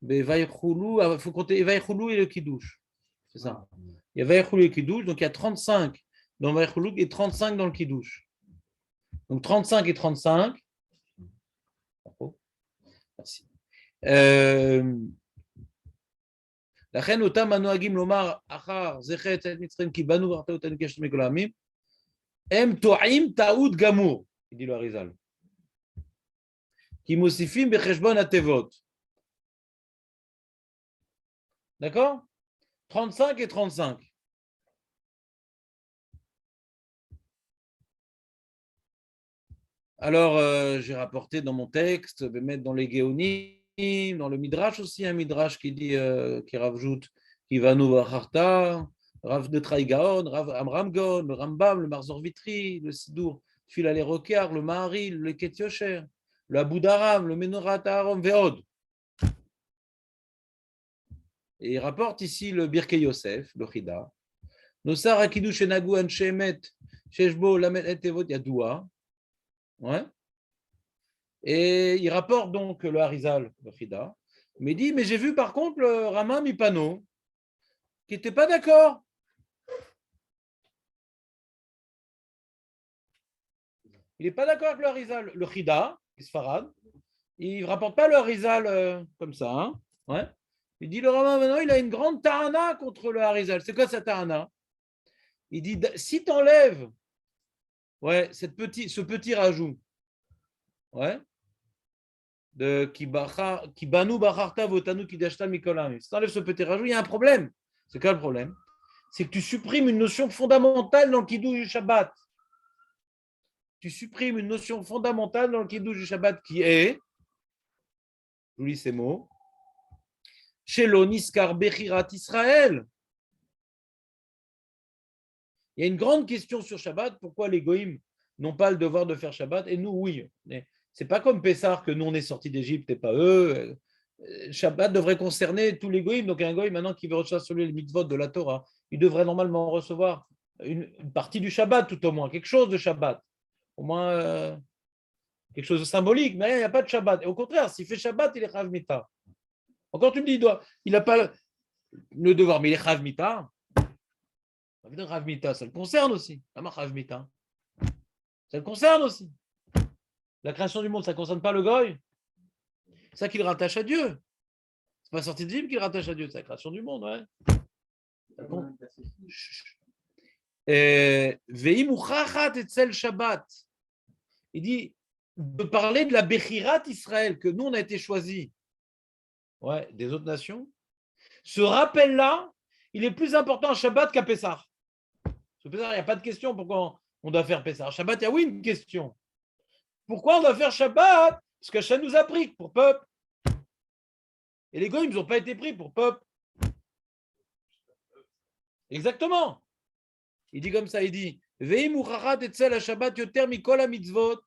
Vaïchoulou, il faut compter Vaïchoulou et le Kiddush. C'est ça. Il y a Vaïchoulou et le Kiddush, donc il y a 35 dans Vaïchoulou et 35 dans le Kiddush. Donc 35 et 35. Merci. לכן אותם הנוהגים לומר אחר זכר יציאת מצרים כי בנו ואכלו אותנו כשת מכל העמים, הם טועים טעות גמור, dit le Harizal. כי מוסיפים בחשבון התיבות. D'accord? 35 et 35. Alors, j'ai rapporté dans mon texte, je vais mettre dans les Géonim, dans le Midrash aussi, un Midrash qui dit, qui rajoute, qui va nous Harta, Rav de Traïgaon, Rav Amram Gon, le Rambam, le Marzor Vitri, le Sidour, Tfila les Rokar, le Maharil, le Ket Yosher, le Abu Dharam, le Menorat Aharon, Veod. Et il rapporte ici le Birkei Yosef, le Chida. Nosar Akidush Enagu Anshemet, Sheshbo Lamet Etevot Yadoua. Ouais. Et il rapporte donc le Harizal, le Chida, mais il dit, mais j'ai vu par contre le Rama Mipano, qui n'était pas d'accord. Il n'est pas d'accord avec le Harizal, le Chida, Sfarad. Il ne rapporte pas le Harizal comme ça. Hein. Ouais. Il dit, le Rama maintenant, il a une grande ta'ana contre le Harizal. C'est quoi sa ta'ana? Il dit, si tu enlèves ce petit rajout, ouais, de Kibanu Bacharta Votanu Kidashta Mikolam. Si tu enlèves ce petit rajout, il y a un problème. C'est quoi le problème? C'est que tu supprimes une notion fondamentale dans le Kiddush du Shabbat. Tu supprimes une notion fondamentale dans le Kiddush du Shabbat qui est, je vous lis ces mots, Shelo Niskar Bechirat Israël. Il y a une grande question sur Shabbat. Pourquoi les Goïms n'ont pas le devoir de faire Shabbat et nous, oui. C'est pas comme Pessah que nous, on est sortis d'Égypte et pas eux. Shabbat devrait concerner tous les Goïms. Donc, un Goïm, maintenant, qui veut recevoir celui le mitzvot de la Torah, il devrait normalement recevoir une partie du Shabbat, tout au moins, quelque chose de Shabbat. Au moins, quelque chose de symbolique. Mais il n'y a pas de Shabbat. Et au contraire, s'il fait Shabbat, il est Chav Mita. Encore, tu me dis, il n'a pas le devoir, mais il est Chav Mita. Rav Mita, ça le concerne aussi. Rav Mita. Ça le concerne aussi. La création du monde, ça ne concerne pas le goy. C'est ça qu'il rattache à Dieu. C'est pas sorti de Zim qu'il rattache à Dieu, c'est la création du monde. Ouais. Shabbat. Il dit de parler de la Bechirat Israël, que nous, on a été choisis des autres nations. Ce rappel-là, il est plus important à Shabbat qu'à Pessah. Sur Pessah, il n'y a pas de question pourquoi on doit faire Pessah. Shabbat, il y a une question. Pourquoi on doit faire Shabbat? Parce que Hachem nous a pris pour peuple. Et les Goïms, ils n'ont pas été pris pour peuple. Exactement. Il dit comme ça, il dit Veim uchachat etzel ha-Shabbat yoter mikol ha-mitzvot.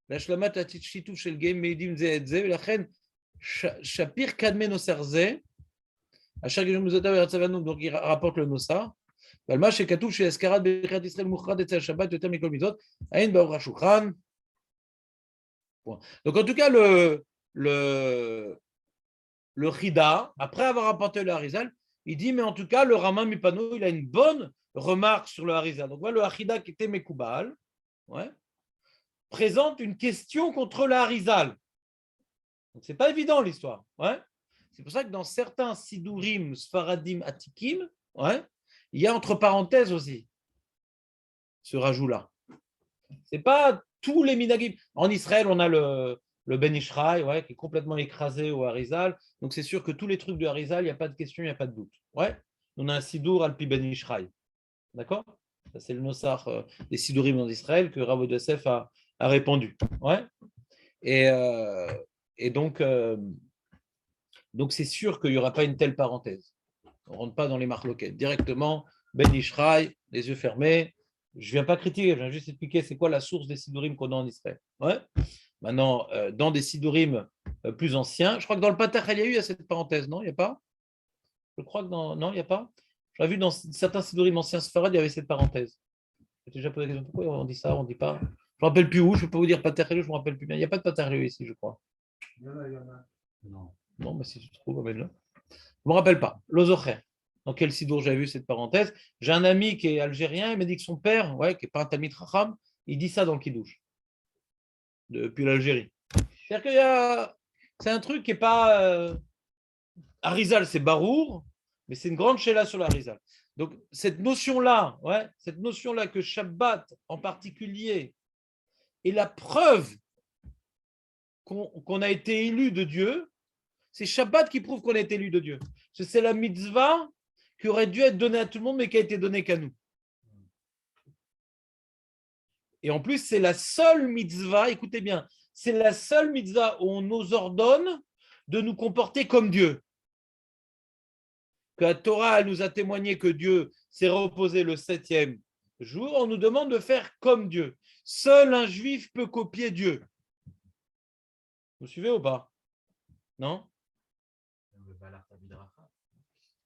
להשלמת השיתוף של גאים מעידים זה את זה, ולכן שפיר קדמי נוסר זה, אשר גשם מזותה ורצבנו, donc il rapporte le nosar, ועל מה שכתוב שהזכרת ברכת ישראל מוכרעת אצל השבת יותר מכל מצוות, אין באור השולחן. Donc en tout cas, le Chida, après avoir rapporté le Harizal, il dit, mais en tout cas, le Rama Mipano, il a une bonne remarque sur le Harizal. Donc voilà, le Chida qui était Mekoubal, présente une question contre le Harizal. Donc c'est pas évident l'histoire. C'est pour ça que dans certains Sidurim, Sfaradim, Atikim, il y a entre parenthèses aussi ce rajout-là. C'est pas tous les minagim. En Israël, on a le Ben Ishraï, qui est complètement écrasé au Harizal. Donc c'est sûr que tous les trucs du Harizal, il n'y a pas de question, il n'y a pas de doute. On a un Sidur Alpi Ben Ishraï. D'accord? Ça, c'est le Nosar des Sidurim en Israël que Rav Yosef a répondu. Et donc c'est sûr qu'il n'y aura pas une telle parenthèse. On ne rentre pas dans les marloquettes. Directement, Ben Ishraï, les yeux fermés. Je ne viens pas critiquer, je viens juste expliquer c'est quoi la source des Sidurim qu'on a en Israël. Maintenant, dans des Sidurim plus anciens, je crois que dans le Patach Eliyahu, il y a cette parenthèse, non? Il n'y a pas? Je crois que non, il n'y a pas. J'avais vu dans certains sidorim anciens Sfarad, il y avait cette parenthèse. J'ai déjà posé la question, pourquoi on dit ça, on ne dit pas. Je ne me rappelle plus où, je ne peux pas vous dire Paterleu, je ne me rappelle plus bien. Il n'y a pas de Paterleu ici, je crois. Il y en a. Non. Non, mais si tu trouves, amène-le. Je ne me rappelle pas. L'Ozocher. Dans quel sidour j'avais vu cette parenthèse? J'ai un ami qui est algérien, il m'a dit que son père, ouais, qui n'est pas un Talmid Chacham, il dit ça dans le Kiddush. Depuis l'Algérie. C'est-à-dire qu'il y a. C'est un truc qui n'est pas. Arizal, c'est Barour, mais c'est une grande chéla sur l'Arizal. Donc, cette notion-là, que Shabbat en particulier est la preuve qu'on a été élu de Dieu, c'est Shabbat qui prouve qu'on a été élu de Dieu. C'est la mitzvah qui aurait dû être donnée à tout le monde, mais qui a été donnée qu'à nous. Et en plus, c'est la seule mitzvah, écoutez bien, c'est la seule mitzvah où on nous ordonne de nous comporter comme Dieu. Que la Torah elle nous a témoigné que Dieu s'est reposé le 7e jour, on nous demande de faire comme Dieu. Seul un juif peut copier Dieu. Vous suivez ou pas? Non?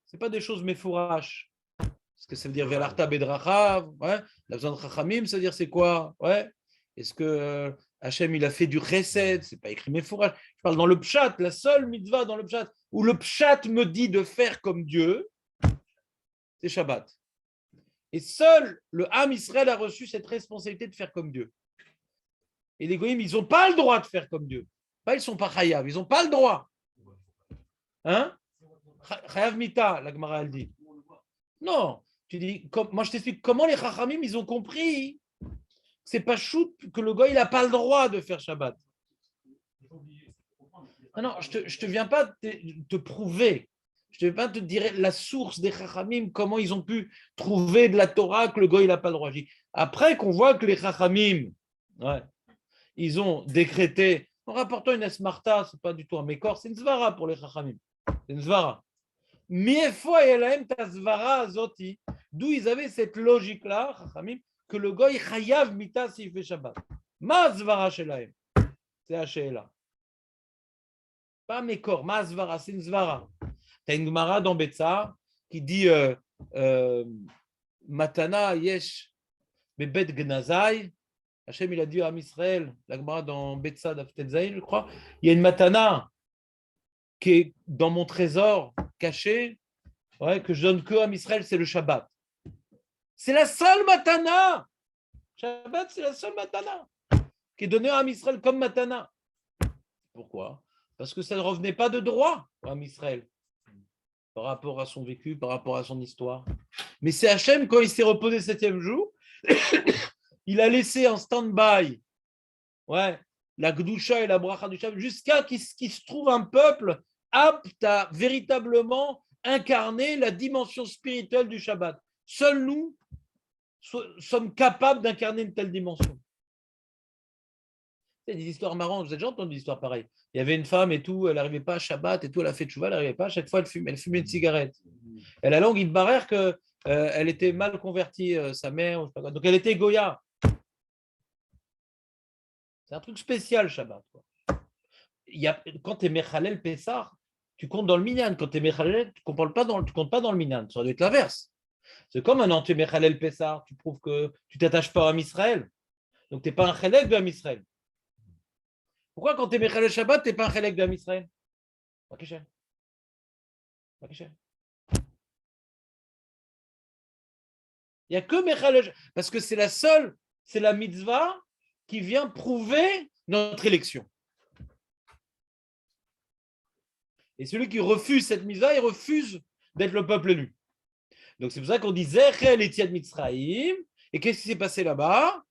Ce n'est pas des choses méfouraches. Est-ce que ça veut dire Velarta Bedracha? Ouais. La besoin de Chachamim, ça veut dire c'est quoi? Ouais. Est-ce que Hachem il a fait du chesed? C'est pas écrit méfourage. Je parle dans le pshat, la seule mitzvah dans le pshat où le pshat me dit de faire comme Dieu, c'est Shabbat. Et seul le Ham Israël a reçu cette responsabilité de faire comme Dieu. Et les goïms, ils n'ont pas le droit de faire comme Dieu. Pas, ils ne sont pas chayav, ils n'ont pas le droit. Hein? Chayav mita, la Gemara elle dit. Non, tu dis, moi je t'explique comment les chachamim, ils ont compris. C'est pas shoot que le goy, il n'a pas le droit de faire Shabbat. Non, je te viens pas te prouver. Je ne vais pas te dire la source des chachamim, comment ils ont pu trouver de la Torah que le goy, il n'a pas le droit. Après qu'on voit que les chachamim, ouais, ils ont décrété, en rapportant une esmarta, ce n'est pas du tout un mécor, c'est une zvara pour les chachamim. C'est une zvara. D'où ils avaient cette logique-là, chachamim, que le goy chayav mita s'il fait Shabbat. Ma zvara shelahem. C'est H.E.L.A. Pas mécor, ma zvara, c'est une zvara. Tu as une Gemara dans Betsa qui dit Matana yesh bebet gnazai. Hachem il a dit à Israël, la Gemara dans Betsa d'Aftetzaï, je crois, il y a une Matana qui est dans mon trésor caché, ouais, que je donne que à Israël, c'est le Shabbat. C'est la seule Matana. Shabbat, c'est la seule Matana qui est donnée à Israël comme Matana. Pourquoi? Parce que ça ne revenait pas de droit à Israël par rapport à son vécu, par rapport à son histoire. Mais c'est Hachem, quand il s'est reposé le 7e jour, il a laissé en stand-by la Gdusha et la Bracha du Shabbat jusqu'à qu'il se trouve un peuple apte à véritablement incarner la dimension spirituelle du Shabbat. Seuls nous sommes capables d'incarner une telle dimension. C'est des histoires marrantes. Vous avez déjà entendu des histoires pareilles? Il y avait une femme et tout, elle n'arrivait pas à Shabbat et tout, elle a fait tchouva, elle n'arrivait pas. À chaque fois, elle fumait une cigarette. Et la langue, il barère qu'elle était mal convertie, sa mère. Donc, elle était Goya. C'est un truc spécial, Shabbat. Quoi. Quand tu es Mechalel Pessah, tu comptes dans le Minyan. Quand tu es Mechalel, tu ne comptes pas dans le Minyan. Ça doit être l'inverse. C'est comme maintenant, tu es Mechalel Pessah, tu prouves que tu ne t'attaches pas à Israël. Donc, tu n'es pas un Chelek de Israël. Pourquoi quand tu es Mechalel Shabbat, tu n'es pas un Chelek de Israël? Il n'y a que Mechalel, parce que c'est la seule, c'est la mitzvah qui vient prouver notre élection. Et celui qui refuse cette mitzvah, il refuse d'être le peuple élu. Donc c'est pour ça qu'on dit Zechel Etiad Mitzraïm. Et qu'est-ce qui s'est passé là-bas?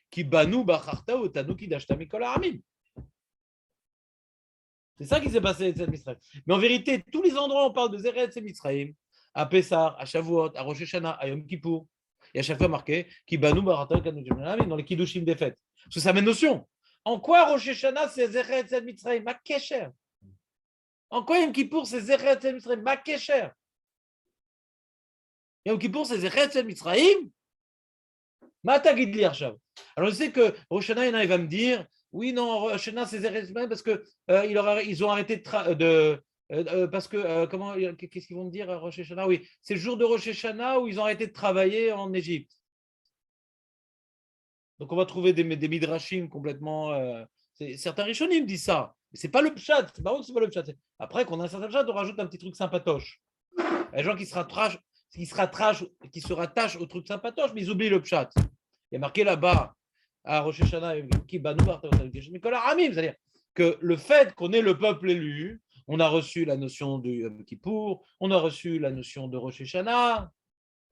Ki banu bacharta otanu ki dashta mikol ha'amim. C'est ça qui s'est passé avec cette Mitzraïm. Mais en vérité, tous les endroits où on parle de Zechel Etiad Mitzraïm, à Pessah, à Shavuot, à Rosh Hashanah, à Yom Kippour, il y a chaque fois marqué Ki banu bacharta otanu ki dashta mikol ha'amim dans les Kiddushim des fêtes. Parce que ça met notion. En quoi Rosh Hashanah c'est Zechel Etiad Mitzraïm? Ma kesher. En quoi Yom Kippour c'est Zechel Etiad Mitzraïm? Ma kesher. Yom Kippour, c'est Zechet Tzed Mitzrayim. Matagid li Arshav. Alors je sais que Rosh Hashanah, il va me dire, oui, non, Rosh Hashanah, c'est Zechet Mitzrayim parce qu'ils ont arrêté Parce que, qu'est-ce qu'ils vont me dire à Rosh Hashanah? Oui, c'est le jour de Rosh Hashanah où ils ont arrêté de travailler en Égypte. Donc, on va trouver des midrashim complètement. Certains rishonim disent ça. Mais ce n'est pas le pshat. C'est pas c'est pas le pshat. Après, qu'on a un certain pshat, on rajoute un petit truc sympatoche. Il y a des gens qui se rattachent au truc sympatoche, mais ils oublient le pshat. Il y a marqué là-bas, à Rosh Hashanah, c'est-à-dire que le fait qu'on ait le peuple élu, on a reçu la notion de Yom Kippour, on a reçu la notion de Rosh Hashanah,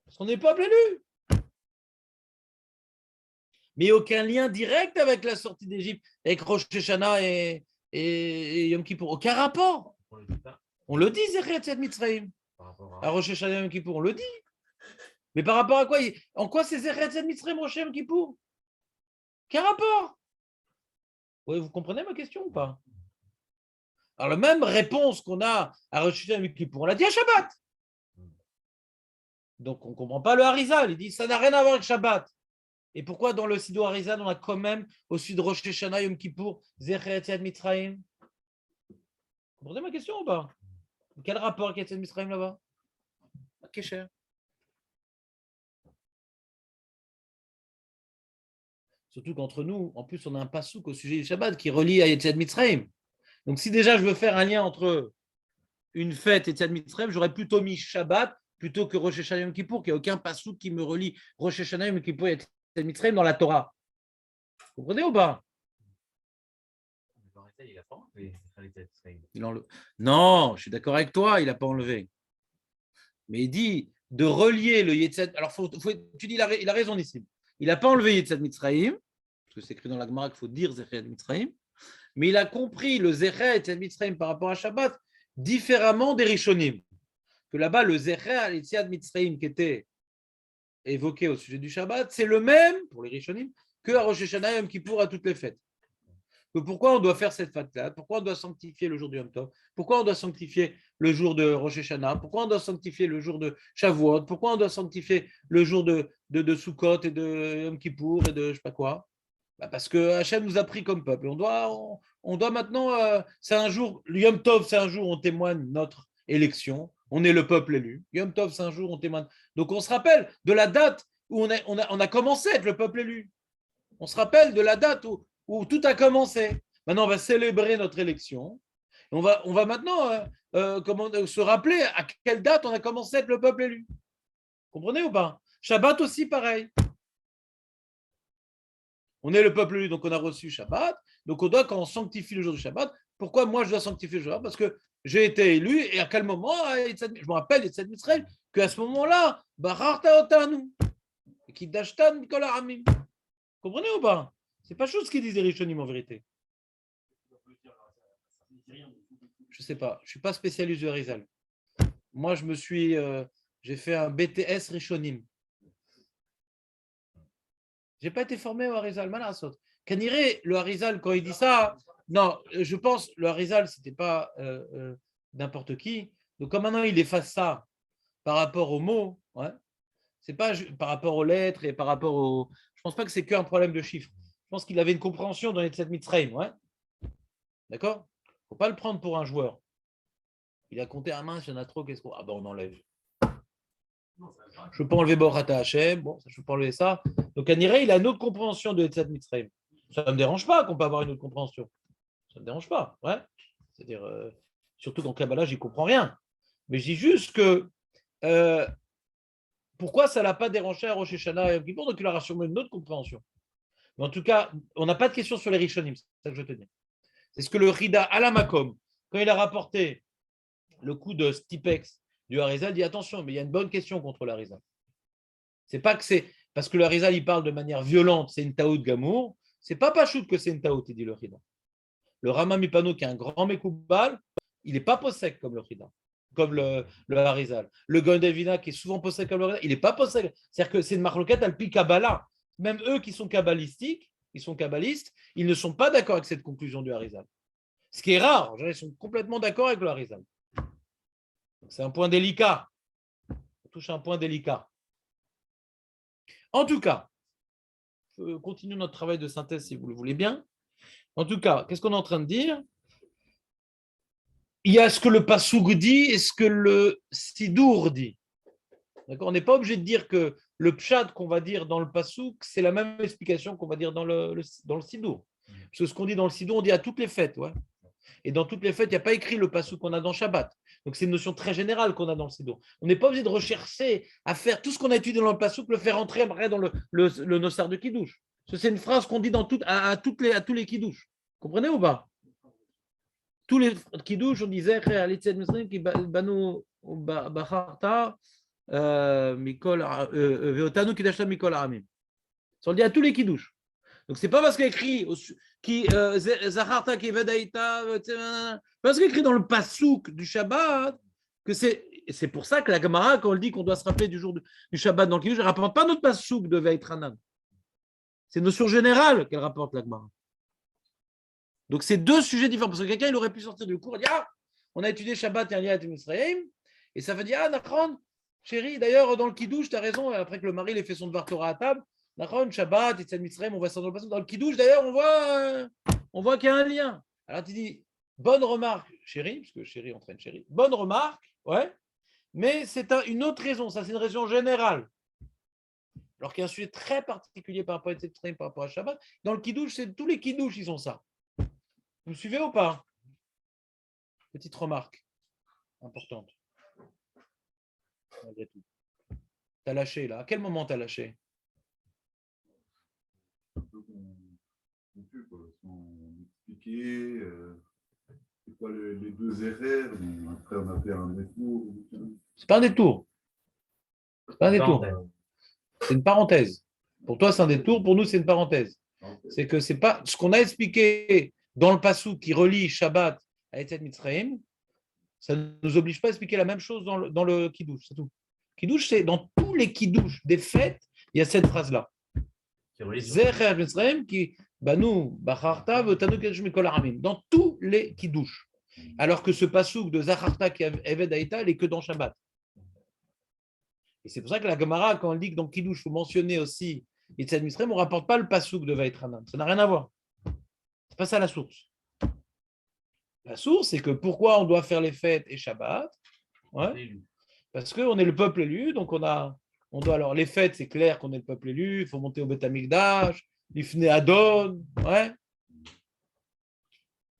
parce qu'on est peuple élu. Mais aucun lien direct avec la sortie d'Égypte, avec Rosh Hashanah et Yom Kippour. Aucun rapport. On le dit, Zechet Yetziat Mitzrayim. À Rosh Hashanah et Yom Kippour, on le dit. Mais par rapport à quoi? En quoi c'est Zechet Yetziat Mitzrayim, Rosh Yom Kippour? Quel rapport? Oui, vous comprenez ma question ou pas? Alors, la même réponse qu'on a à Rosh Hashanah et Yom Kippour, on l'a dit à Shabbat. Donc, on ne comprend pas le Harizal. Il dit ça n'a rien à voir avec Shabbat. Et pourquoi dans le Sido Harizal, on a quand même au sud de Rosh Hashanah Yom Kippour, Zechet Yetziat Mitzrayim? Vous comprenez ma question ou pas? Quel rapport avec Yetziat Mitzrayim là-bas? Kesher. Surtout qu'entre nous, en plus, on a un passouk au sujet du Shabbat qui relie à Yetziat Mitzrayim. Donc, si déjà je veux faire un lien entre une fête et Yetziat Mitzrayim, j'aurais plutôt mis Shabbat plutôt que Rosh Hashanah Yom Kippour, qu'il n'y a aucun passouk qui me relie Rosh Hashanah Yom Kippour et Yetziat Mitzrayim dans la Torah. Vous comprenez ou pas? Non, je suis d'accord avec toi, il n'a pas enlevé. Mais il dit de relier le Yetziat. Alors, tu dis, il a raison ici. Il n'a pas enlevé Yetziat Mitzrayim, parce que c'est écrit dans la Gemara qu'il faut dire Zechet Mitzrayim, mais il a compris le Zechet Yetziat Mitzrayim par rapport à Shabbat différemment des Rishonim. Que là-bas, le Zechet Yetziat Mitzrayim qui était évoqué au sujet du Shabbat, c'est le même pour les Rishonim que à Rosh Hashanah et Yom Kippour à toutes les fêtes. Que pourquoi on doit faire cette fête-là? Pourquoi on doit sanctifier le jour du Yom Tov? Pourquoi on doit sanctifier le jour de Rosh Hashanah? Pourquoi on doit sanctifier le jour de Shavuot? Pourquoi on doit sanctifier le jour de Sukkot et de Yom Kippour et de je ne sais pas quoi? Parce que Hachem nous a pris comme peuple. On doit maintenant, c'est un jour, le Yom Tov, c'est un jour où on témoigne notre élection. On est le peuple élu. Yom Tov, c'est un jour où on témoigne. Donc on se rappelle de la date où on a commencé à être le peuple élu. On se rappelle de la date où tout a commencé. Maintenant, on va célébrer notre élection. On va maintenant se rappeler à quelle date on a commencé à être le peuple élu. Comprenez ou pas? Shabbat aussi, pareil. On est le peuple élu, donc on a reçu Shabbat. Donc on doit, quand on sanctifie le jour du Shabbat, pourquoi moi je dois sanctifier le Shabbat? Parce que j'ai été élu et à quel moment? Je me rappelle, Yetziat Mitzrayim, qu'à ce moment-là, Bararta Otanu, Kidashtan Mikol Hamim. Comprenez ou pas? C'est pas chose qu'ils disent les Rishonim en vérité. Je sais pas, je suis pas spécialiste du Harizal. Moi, j'ai fait un BTS Rishonim. J'ai pas été formé au Harizal, Malasot. Kaniré, le Harizal, quand il dit ça, non, je pense le Harizal, c'était pas n'importe qui. Donc, comme maintenant il efface ça par rapport aux mots, ouais, c'est pas par rapport aux lettres et par rapport aux. Je pense pas que c'est qu'un problème de chiffres. Je pense qu'il avait une compréhension dans les Yetziat Mitzrayim, ouais. D'accord? Il ne faut pas le prendre pour un joueur. Il a compté à main, il y en a trop, qu'est-ce qu'on. Ah ben on enlève. Je ne peux pas enlever Borata Hachem, bon, je ne peux pas enlever ça. Donc Aniré, il a une autre compréhension de Yetziat Mitzrayim. Ça ne me dérange pas qu'on peut avoir une autre compréhension. Ça ne me dérange pas, ouais. C'est-à-dire, surtout qu'en Kabbalah, j'y comprends rien. Mais je dis juste que pourquoi ça ne l'a pas dérangé à Rosh Hashanah et Yom Kippour, donc il aura sûrement une autre compréhension. Mais en tout cas, on n'a pas de question sur les Rishonim, c'est ça que je te dis. C'est ce que le Rida Alamakom, quand il a rapporté le coup de Stipex du Harizal, dit attention, mais il y a une bonne question contre le Harizal. C'est pas que c'est parce que le Harizal il parle de manière violente, c'est une taout gamour. C'est pas Pachout que c'est une taout, il dit le Rida. Le Rama Mipano, qui est un grand Mekoubal, il n'est pas possèque comme le Rida, comme le Harizal. Le Gondevina, qui est souvent possèque comme le Rida, il n'est pas possèque. C'est-à-dire que c'est une marloquette al-pi Kabbalah. Même eux qui sont kabbalistiques, ils sont kabbalistes, ils ne sont pas d'accord avec cette conclusion du Harizal. Ce qui est rare, ils sont complètement d'accord avec le Harizal. C'est un point délicat. On touche à un point délicat. En tout cas, continuons notre travail de synthèse si vous le voulez bien. En tout cas, qu'est-ce qu'on est en train de dire? il y a ce que le Passouk dit et ce que le Sidour dit. D'accord? On n'est pas obligé de dire que le pshat qu'on va dire dans le Passouk, c'est la même explication qu'on va dire dans dans le Sidour. Parce que ce qu'on dit dans le Sidour, on dit à toutes les fêtes. Ouais. Et dans toutes les fêtes, il n'y a pas écrit le Passouk qu'on a dans Shabbat. Donc c'est une notion très générale qu'on a dans le Sidour. On n'est pas obligé de rechercher à faire tout ce qu'on a étudié dans le Passouk, le faire entrer après dans le Nossar de Kiddush. Parce que c'est une phrase qu'on dit dans à tous les Kiddush. Comprenez ou pas? Tous les Kiddush, on disait Banu Bacharta Mikol Veotanu Kidashta Mikol Aramim. On le dit à tous les Kiddush. Donc c'est pas parce qu'il y a écrit Zacharta qui Vedaïta, parce qu'il y a écrit dans le Passouk du Shabbat que c'est pour ça que la Gemara, quand on le dit qu'on doit se rappeler du jour du Shabbat dans le Kiddush, elle ne rapporte pas notre Passouk de Veïtranan. C'est une notion générale qu'elle rapporte la Gemara. Donc, c'est deux sujets différents. Parce que quelqu'un, il aurait pu sortir du cours et dire ah, on a étudié Shabbat et Israël, et ça veut dire ah, Nachron, chérie, d'ailleurs, dans le Kiddush, tu as raison, après que le mari ait fait son Dvar Torah à table, Nachron, Shabbat, et Israël, on voit ça dans le passé. Dans le Kiddush, d'ailleurs, on voit qu'il y a un lien. Alors, tu dis bonne remarque, chérie, parce que chérie entraîne chérie, bonne remarque, ouais, mais c'est une autre raison, ça, c'est une raison générale. Alors qu'il y a un sujet très particulier par rapport à Israël, par rapport à Shabbat. Dans le Kiddush, tous les Kiddush, ils ont ça. Vous me suivez ou pas? Petite remarque importante. Malgré tout. T'as lâché là. À quel moment t'as lâché? On expliquait c'est quoi les deux erreurs, mais après on a fait un détour. C'est pas un détour. C'est pas un détour. C'est une parenthèse. Pour toi, c'est un détour. Pour nous, c'est une parenthèse. C'est que c'est pas ce qu'on a expliqué dans le Passouk qui relie Shabbat à Etzet Mitzrayim, ça ne nous oblige pas à expliquer la même chose dans le Kiddush, c'est tout. Kiddush, c'est dans tous les Kiddush des fêtes, il y a cette phrase-là. Zecher Mitzrayim qui Banu Bacharta Votanu Kedesh Mikol Aramim. Dans tous les Kiddush. Alors que ce Passouk de Zacharta qui est Eved Haïta, il n'est que dans Shabbat. Et c'est pour ça que la Gemara, quand elle dit que dans Kiddush, il faut mentionner aussi Etzet Mitzrayim, on ne rapporte pas le Passouk de Vaïtranan. Ça n'a rien à voir. C'est pas ça la source. La source, c'est que pourquoi on doit faire les fêtes et Shabbat, ouais, parce qu'on est le peuple élu, donc on doit alors les fêtes, c'est clair qu'on est le peuple élu, il faut monter au Beth Amikdash, l'Ifne Adon, ouais,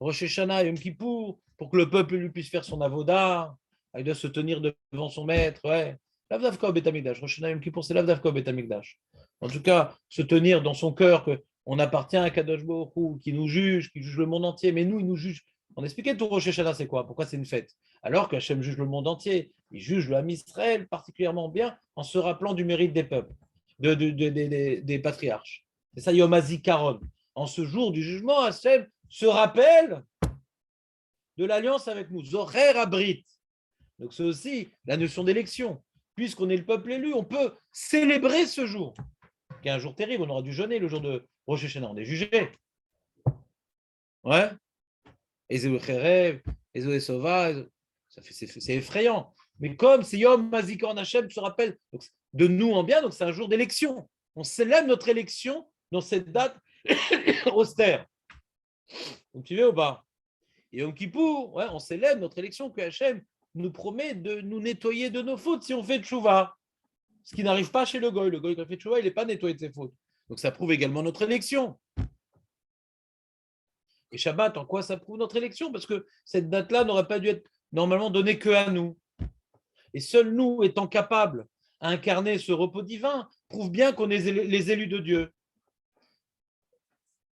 Rosh Hashanah, Yom Kippour, pour que le peuple élu puisse faire son avoda, il doit se tenir devant son maître, ouais. Lav Davka au Beth Amikdash, Rosh Hashanah, Yom Kippour, c'est Lav Davka au Beth Amikdash. En tout cas, se tenir dans son cœur qu'on appartient à Kadosh Baruch Hu, qui nous juge, qui juge le monde entier, mais nous, il nous juge. On expliquait tout Rosh Hashanah, c'est quoi? Pourquoi c'est une fête? Alors qu'Hachem juge le monde entier, il juge le Ham Israël particulièrement bien en se rappelant du mérite des peuples, des patriarches. C'est ça, Yom HaZikaron. En ce jour du jugement, Hachem se rappelle de l'alliance avec nous, Zorer Abrit. Donc c'est aussi la notion d'élection. Puisqu'on est le peuple élu, on peut célébrer ce jour, qui est un jour terrible. On aura dû jeûner le jour de Rosh Hashanah. On est jugé. Ouais. C'est effrayant. Mais comme c'est Yom Hazikaron Hashem se rappelle de nous en bien, donc c'est un jour d'élection. On célèbre notre élection dans cette date austère. Vous me suivez ou pas? Et Yom Kippour, ouais, on célèbre notre élection que Hashem nous promet de nous nettoyer de nos fautes si on fait tchouva. Ce qui n'arrive pas chez le goy. Le goy, qui a fait tchouva, il n'est pas nettoyé de ses fautes. Donc ça prouve également notre élection. Et Shabbat, en quoi ça prouve notre élection? Parce que cette date-là n'aurait pas dû être normalement donnée que à nous. Et seuls nous, étant capables à incarner ce repos divin, prouve bien qu'on est les élus de Dieu.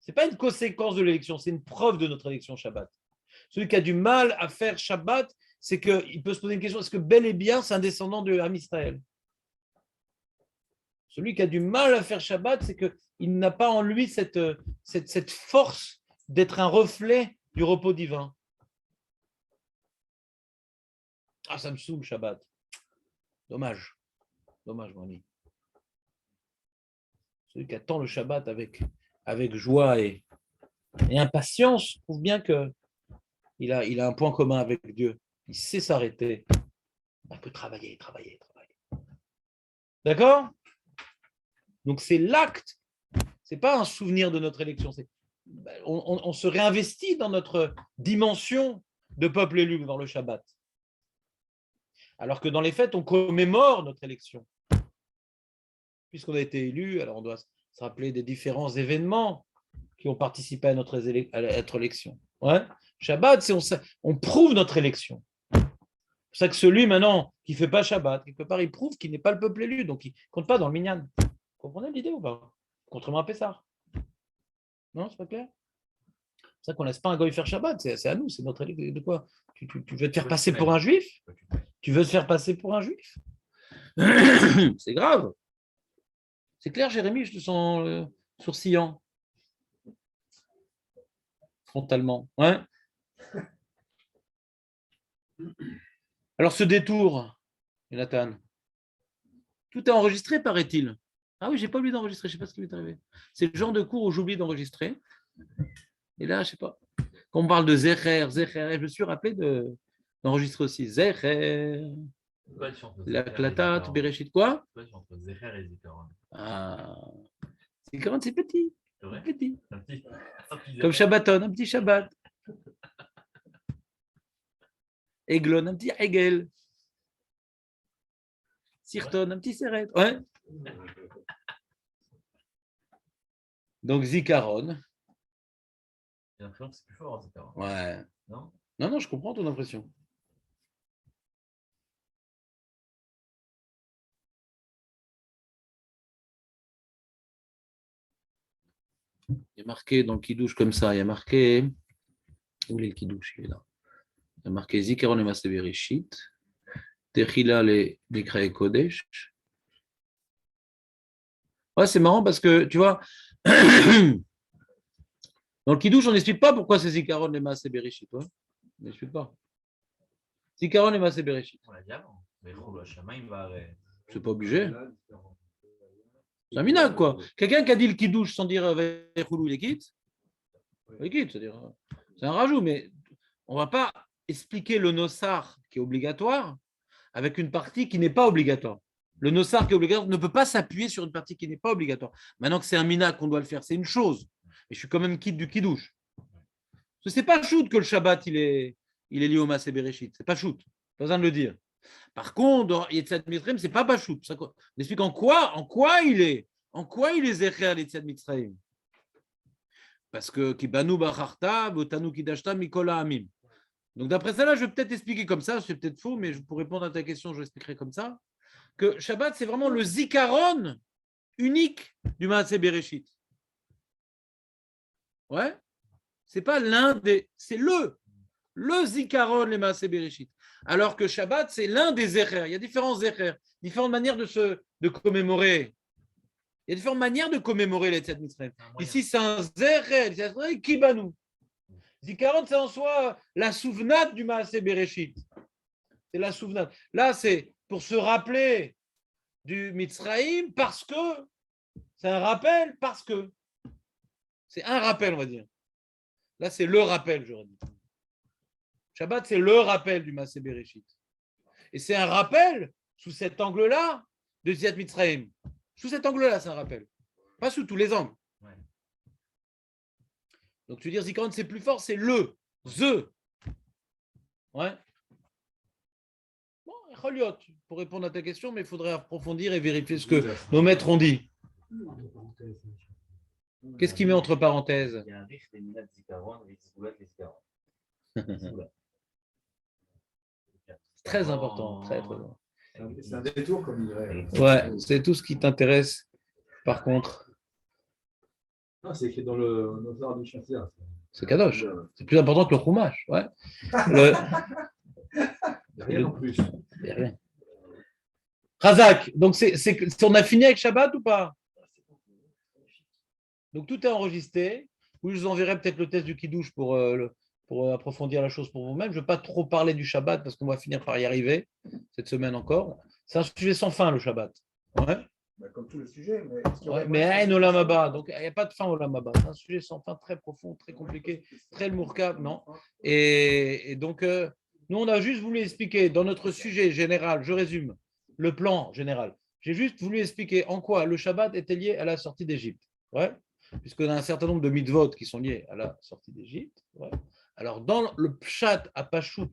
Ce n'est pas une conséquence de l'élection, c'est une preuve de notre élection Shabbat. Celui qui a du mal à faire Shabbat, c'est qu'il peut se poser une question, est-ce que bel et bien c'est un descendant de Ham Israël? Celui qui a du mal à faire Shabbat, c'est qu'il n'a pas en lui cette force d'être un reflet du repos divin. Ah, ça me saoule, Shabbat. Dommage. Dommage, mon ami. Celui qui attend le Shabbat avec joie et impatience prouve bien qu'il a un point commun avec Dieu. Il sait s'arrêter. Il peut travailler. D'accord? Donc, c'est l'acte. Ce n'est pas un souvenir de notre élection. On se réinvestit dans notre dimension de peuple élu dans le Shabbat. Alors que dans les fêtes, on commémore notre élection. Puisqu'on a été élu, alors on doit se rappeler des différents événements qui ont participé à notre élection. Ouais. Shabbat, on prouve notre élection. C'est pour ça que celui maintenant qui ne fait pas Shabbat, quelque part, il prouve qu'il n'est pas le peuple élu, donc il ne compte pas dans le minyan. Vous comprenez l'idée ou pas? Contrairement à Pessah. Non, c'est pas clair? C'est pour ça qu'on ne laisse pas un goy faire Shabbat, c'est à nous, c'est notre élection. De quoi? Tu veux te faire passer pour un juif? Tu veux te faire passer pour un juif? C'est grave. C'est clair, Jérémy, je te sens sourcillant. Frontalement. Ouais. Alors, ce détour, Jonathan, tout est enregistré, paraît-il. Ah oui, j'ai pas oublié d'enregistrer, je ne sais pas ce qui m'est arrivé. C'est le genre de cours où j'oublie d'enregistrer. Et là, je ne sais pas. Quand on parle de Zecher, je me suis rappelé d'enregistrer aussi. Zecher, la Klatat, Bereshit, quoi? Entre Zecher et Zikaron. Ah, Zikaron, c'est petit. C'est vrai? Petit. Un petit Comme Shabbaton, un petit Shabbat. Eglon, un petit Egel. Sirton, un petit Seret. Ouais. Donc Zikaron. J'ai l'impression que c'est plus fort, Zikaron. Ouais. Non? Non, je comprends ton impression. Il y a marqué dans le Kiddush comme ça, il y a marqué. Où est le Kiddush? Il est là. Il y a marqué Zikaron et Maaseh Bereshit. Techila les Krae Kodesh. Ouais, c'est marrant parce que, tu vois, dans le Kiddush, on n'explique pas pourquoi c'est Zikaron et Maaseh Bereshit. Ouais. On n'explique pas. Zikaron et Maaseh Bereshit. On l'a dit avant. Mais Cholo Hashama, il va. C'est pas obligé. C'est un minag, quoi. Quelqu'un qui a dit le Kiddush sans dire Vechoulou, il est quitte. Il est quitte, c'est-à-dire, c'est un rajout, mais on ne va pas expliquer le Nossar qui est obligatoire avec une partie qui n'est pas obligatoire. Le Nossar qui est obligatoire ne peut pas s'appuyer sur une partie qui n'est pas obligatoire. Maintenant que c'est un minag qu'on doit le faire, c'est une chose. Mais je suis quand même quitte du Kiddush. Ce n'est pas shoot que le Shabbat il est lié au Maaseh Bereshit. C'est pas shoot. Pas besoin de le dire. Par contre, Yetziat Mitzrayim, c'est pas Bachout. On explique en quoi il est Zecher Yetziat Mitzrayim. Parce que Kibanu Bacharta, Botanu Kidashta, Mikola Amim. Donc d'après ça, là, je vais peut-être expliquer comme ça, c'est peut-être faux, mais pour répondre à ta question, je l'expliquerai comme ça, que Shabbat, c'est vraiment le Zikaron unique du Maaseh Bereshit. Ouais. C'est pas l'un des. C'est le Zikaron, les Maaseh Bereshit. Alors que Shabbat, c'est l'un des Zecher. Il y a différents Zecher, différentes manières de commémorer. Il y a différentes manières de commémorer les Yetziat Mitzrayim. Ici, c'est un Zecher, Kibanu. Zikaron, c'est en soi la souvenade du Maaseh Bereshit. C'est la souvenade. Là, c'est pour se rappeler du Mitzrayim parce que c'est un rappel, parce que c'est un rappel, on va dire. Là, c'est le rappel, j'aurais dit. Shabbat, c'est le rappel du Maaseh Bereshit. Et c'est un rappel, sous cet angle-là, de Yetziat Mitzrayim. Sous cet angle-là, c'est un rappel. Pas sous tous les angles. Ouais. Donc, tu veux dire, Zikaron, c'est plus fort, c'est le. Ouais. Bon, Choliot, pour répondre à ta question, mais il faudrait approfondir et vérifier ce que nos maîtres ont dit. Qu'est-ce qu'il met entre parenthèses? Il y a un riche des minades Zikaron et les Zikaron. C'est très important, très important. C'est un détour, comme il dirait. Ouais, c'est tout ce qui t'intéresse, par contre. Non, c'est écrit dans le Nozar du Chassé. C'est Kadosh. C'est plus important que le Chumash. Ouais. Rien en plus. Rien. Razak, donc on a fini avec Shabbat ou pas? Donc tout est enregistré. Vous, je vous enverrai peut-être le test du Kiddush pour approfondir la chose pour vous-même. Je ne vais pas trop parler du Shabbat parce qu'on va finir par y arriver cette semaine encore. C'est un sujet sans fin, le Shabbat. Ouais. Bah, comme tous les sujets. Mais Olam Haba, donc il n'y a pas de fin Olam Haba. C'est un sujet sans fin, très profond, très compliqué, très mourkab, non. Et donc, nous, on a juste voulu expliquer dans notre sujet général, je résume, le plan général. J'ai juste voulu expliquer en quoi le Shabbat était lié à la sortie d'Égypte. Ouais. Puisqu'on a un certain nombre de mitzvot qui sont liés à la sortie d'Égypte. Ouais. Alors, dans le pshat à Pashut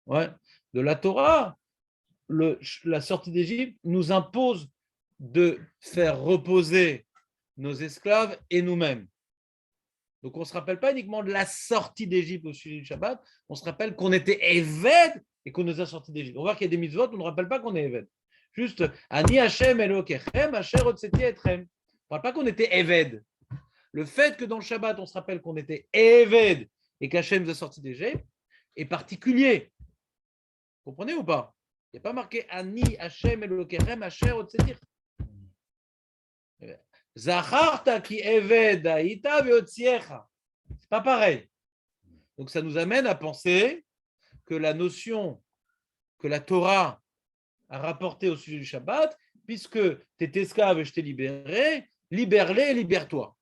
de la Torah, la sortie d'Égypte nous impose de faire reposer nos esclaves et nous-mêmes. Donc, on ne se rappelle pas uniquement de la sortie d'Égypte au sujet du Shabbat, on se rappelle qu'on était Eved et qu'on nous a sortis d'Égypte. On va voir qu'il y a des mitzvot, on ne rappelle pas qu'on est Eved. Juste, Ani Hashem Elokechem, Asher Otseti Etrem. On ne parle pas qu'on était Eved. Le fait que dans le Shabbat, on se rappelle qu'on était Eved et qu'Hachem nous a sortis d'Égypte est particulier. Vous comprenez ou pas? Il n'y a pas marqué Ani Hashem Elokechem, Asher Otseti. Zacharta ki Eved Aïta veotziecha. C'est pas pareil. Donc ça nous amène à penser que la notion que la Torah a rapportée au sujet du Shabbat, puisque tu es esclave et je t'ai libéré, libère-les et libère-toi.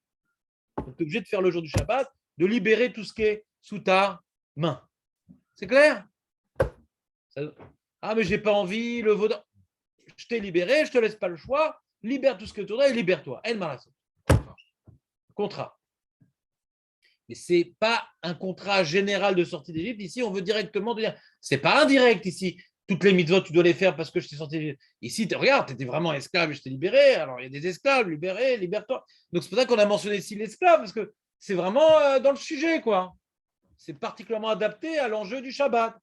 Donc tu es obligé de faire le jour du Shabbat, de libérer tout ce qui est sous ta main. C'est clair? Ah mais j'ai pas envie, le vaudin. Je t'ai libéré, je te laisse pas le choix, libère tout ce que tu voudrais et libère-toi. El Malasot. Contrat. Mais ce n'est pas un contrat général de sortie d'Égypte. Ici, on veut directement dire, ce n'est pas indirect ici. Toutes les mitzvot, tu dois les faire parce que je t'ai sorti d'Égypte. Ici, regarde, tu étais vraiment esclave et je t'ai libéré. Alors, il y a des esclaves, libérés, libère-toi. Donc, c'est pour ça qu'on a mentionné ici l'esclave, parce que c'est vraiment dans le sujet, quoi. C'est particulièrement adapté à l'enjeu du Shabbat,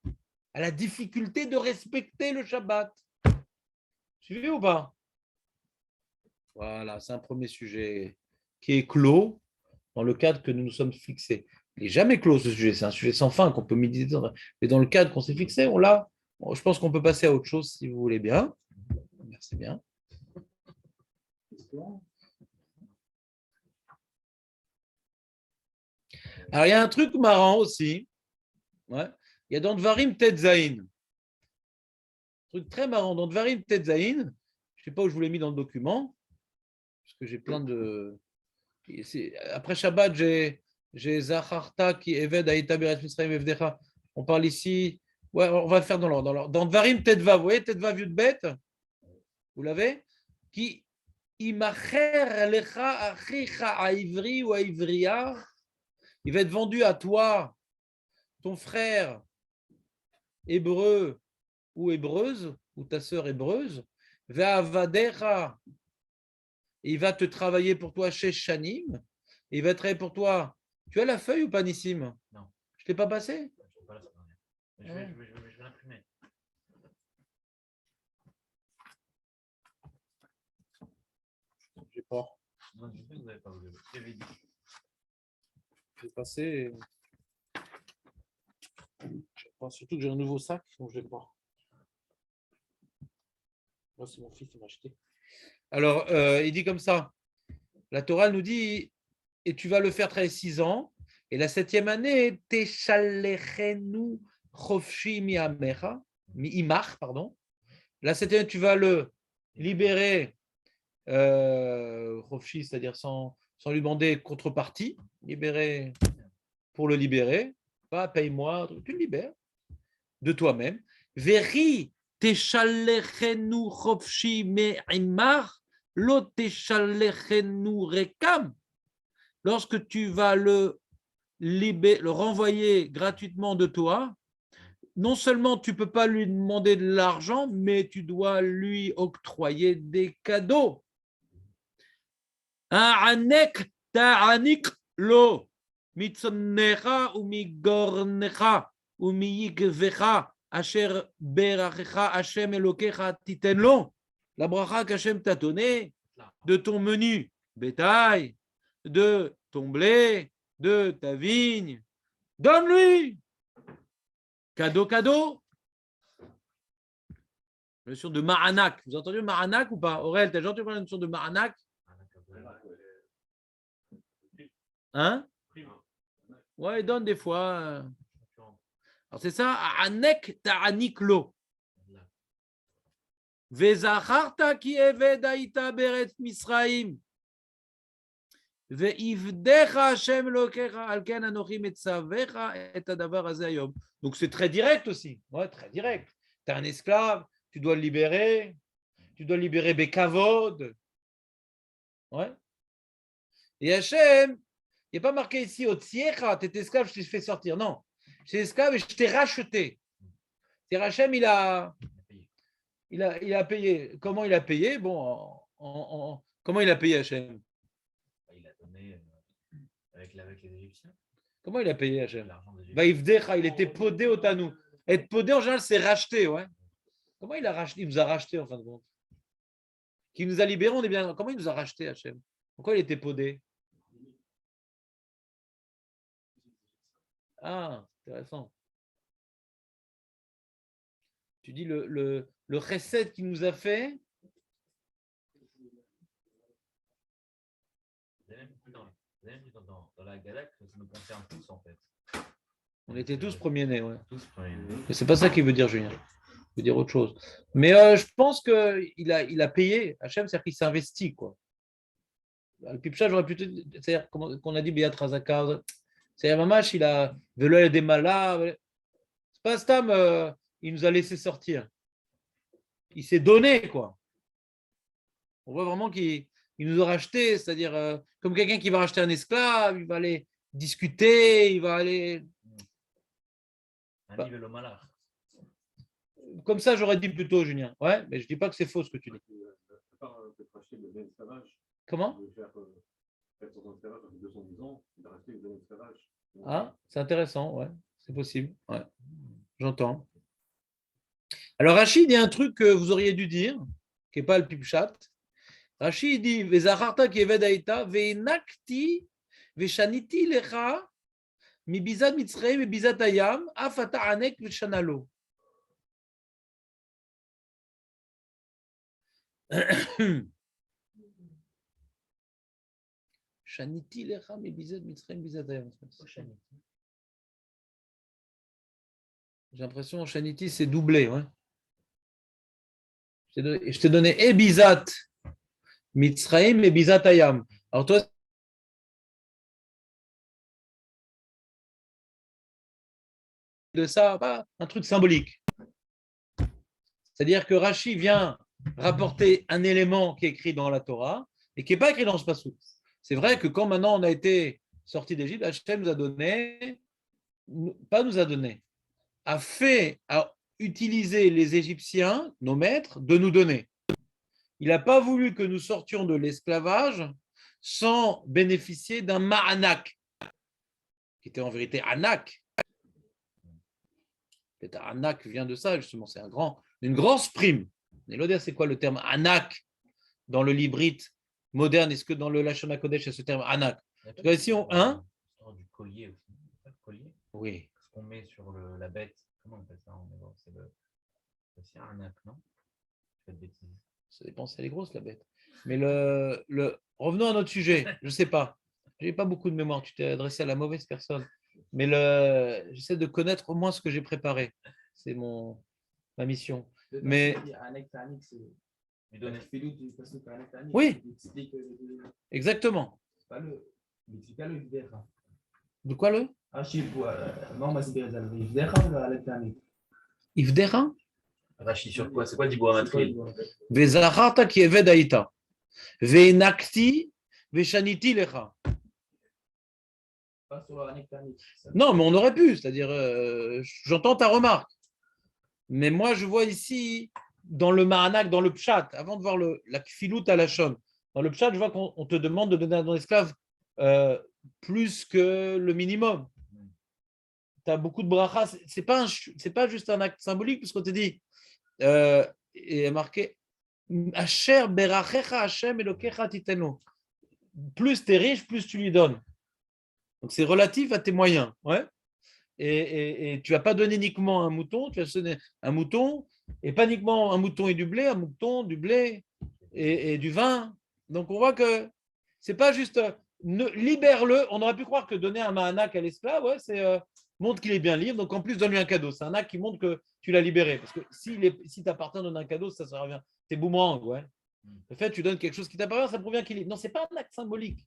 à la difficulté de respecter le Shabbat. Suivez ou pas? Voilà, c'est un premier sujet qui est clos dans le cadre que nous nous sommes fixés. Il n'est jamais clos ce sujet, c'est un sujet sans fin qu'on peut méditer. Mais dans le cadre qu'on s'est fixé, on l'a. Bon, je pense qu'on peut passer à autre chose si vous voulez bien. Merci bien. Alors, il y a un truc marrant aussi. Ouais. Il y a dans Dvarim Tetzaïn. Un truc très marrant. Dans Dvarim Tetzaïn, je ne sais pas où je vous l'ai mis dans le document, parce que j'ai plein de. Après Shabbat, j'ai Zacharta qui Eved Aïta Beret Mitzrayim Evdecha. On parle ici. Ouais, on va le faire dans l'ordre. Dans Dvarim Tetva, vous voyez Tetva Yudbet? Vous l'avez? Qui Imacher Lecha Achicha Aivri ou Aivriya. Il va être vendu à toi, ton frère hébreu ou hébreuse, ou ta sœur hébreuse. Ve'avadecha. Il va te travailler pour toi chez Shanim. Il va travailler pour toi. Tu as la feuille ou pas, Nissim? Non. Je ne t'ai pas passé? Je vais l'imprimer. Je n'ai pas. Non, je sais que vous n'avez pas voulu. Je l'ai dit. Je vais passer. Surtout que j'ai un nouveau sac, donc je ne l'ai pas. Moi, c'est mon fils qui m'a acheté. Alors, il dit comme ça. La Torah nous dit, et tu vas le faire travailler 6 ans, et la 7e année, Teshalechenu chofshi mi'amecha, mi'imach, pardon. La 7e année, tu vas le libérer, chofshi, c'est-à-dire sans lui demander contrepartie, libérer pour le libérer, pas paye-moi, tu le libères de toi-même. Veri Teshalechenu chofshi mi'imach. Rekam, lorsque tu vas le renvoyer gratuitement de toi, non seulement tu ne peux pas lui demander de l'argent, mais tu dois lui octroyer des cadeaux. Anek ta'anik lo mitzonnecha ou migornecha ou miyikvecha asher berachecha Hashem elokecha titenlo. La bracha qu'Hachem t'a donnée de ton menu bétail, de ton blé, de ta vigne, donne-lui. Cadeau, cadeau. La notion de Ma'anak. Vous avez entendu Ma'anak ou pas? Aurel, t'as déjà entendu la notion de Ma'anak? Hein? Ouais, il donne des fois. Alors c'est ça, Anek ta'anik lo. Vezacharta ki eved aïta beret Misraim. Ve'ivdecha Hashem lokecha alken anochi metzavecha et adavar hazeh hayom. Donc c'est très direct aussi. Ouais, très direct. Tu es un esclave, tu dois le libérer. Tu dois libérer Bekavod. Ouais. Et Hashem, il n'est pas marqué ici, Otsiecha, tu es esclave, je t'ai fait sortir. Non. J'étais esclave et je t'ai racheté. C'est Hachem, il a payé. Comment il a payé? Bon, comment il a payé Hachem? Il a donné avec les Égyptiens. Comment il a payé Hachem? L'argent des Égyptiens. Vaïvdecha, il était podé au tanou. Être podé, en général, c'est racheter, ouais. Comment il a racheté? Il nous a racheté, en fin de compte. Qui nous a libérés, on est bien. Comment il nous a racheté, Hachem? Pourquoi il était podé? Ah, intéressant. Tu dis le chesed qu'il nous a fait. Vous avez même dit dans la galaxie, ça nous concerne tous en fait. On était tous premiers-nés, ouais. Tous premiers-nés. Mais c'est pas ça qu'il veut dire, Julien. Il veut dire autre chose. Mais je pense qu'il a payé. Hachem, c'est-à-dire qu'il s'est investi, quoi. Le pipcha, j'aurais plutôt. C'est-à-dire qu'on a dit Béat Razaka. C'est-à-dire, Mamash, il a. Velo des malades. C'est pas Stam, il nous a laissé sortir. Il s'est donné, quoi. On voit vraiment qu'il nous a racheté, c'est-à-dire comme quelqu'un qui va racheter un esclave, il va aller discuter, il va aller. Un livre le malard. Comme ça, j'aurais dit plutôt, Julien. Ouais, mais je ne dis pas que c'est faux ce que tu dis. Comment? Ah, c'est intéressant, ouais, c'est possible. Ouais. J'entends. Alors, Rachid dit un truc que vous auriez dû dire, qui n'est pas le pipchat. Rachid dit Vezacharta ki evedaita veinakti veshaniti lecha mi bizat mitzrayim et bizat hayam afata anek veshanalo. Shaniti lecha mi bizat mitzrayim bizat hayam. J'ai l'impression que Shaniti c'est doublé. Ouais. Je t'ai donné et bizat mitzrayim et bizat hayam. Alors toi, de ça, pas un truc symbolique. C'est-à-dire que Rashi vient rapporter un élément qui est écrit dans la Torah et qui n'est pas écrit dans ce passage. C'est vrai que quand maintenant on a été sorti d'Égypte, Hachem nous a donné, pas nous a donné, a utilisé les Égyptiens, nos maîtres, de nous donner. Il n'a pas voulu que nous sortions de l'esclavage sans bénéficier d'un ma'anak, qui était en vérité anak. Peut-être anak vient de ça, justement, c'est une grosse prime. Néloder, c'est quoi le terme anak dans le librite moderne? Est-ce que dans le Lashon HaKodesh, il y a ce terme anak? En tout cas, ici, du collier aussi. Le collier. Oui. Ce qu'on met sur la bête. Comment on appelle ça? C'est un anak, non? Je fais de bêtises. Ça dépend si elle est grosse, la bête. Mais revenons à notre sujet. Je ne sais pas. Je n'ai pas beaucoup de mémoire. Tu t'es adressé à la mauvaise personne. Mais j'essaie de connaître au moins ce que j'ai préparé. C'est ma mission. Mais oui, exactement. De quoi le Ivdera? Rachid sur quoi? C'est quoi Diboua Matril? Vezacharta ki evedaita veinakti veshaniti lecha. Non, mais on aurait pu, c'est-à-dire, j'entends ta remarque. Mais moi, je vois ici, dans le Ma'anak, dans le Pshat, avant de voir la Kfilut à la Shon, dans le Pshat, je vois qu'on te demande de donner à ton esclave plus que le minimum. Tu as beaucoup de bracha. C'est pas juste un acte symbolique, puisqu'on te dit, il est marqué, Asher berachecha Hashem elokecha titenu. Plus tu es riche, plus tu lui donnes. Donc, c'est relatif à tes moyens. Ouais. Et tu ne vas pas donner uniquement un mouton, tu vas donner un mouton, et pas uniquement un mouton et du blé, un mouton, du blé et du vin. Donc, on voit que ce n'est pas juste libère-le. On aurait pu croire que donner un ma'anak à l'esclave, ouais, c'est montre qu'il est bien libre. Donc, en plus, donne-lui un cadeau. C'est un acte qui montre que tu l'as libéré. Parce que si t'appartient, donne un cadeau, ça revient. C'est boomerang. Ouais. Le fait, tu donnes quelque chose qui t'appartient, ça provient qu'il est libre. Non, ce n'est pas un acte symbolique.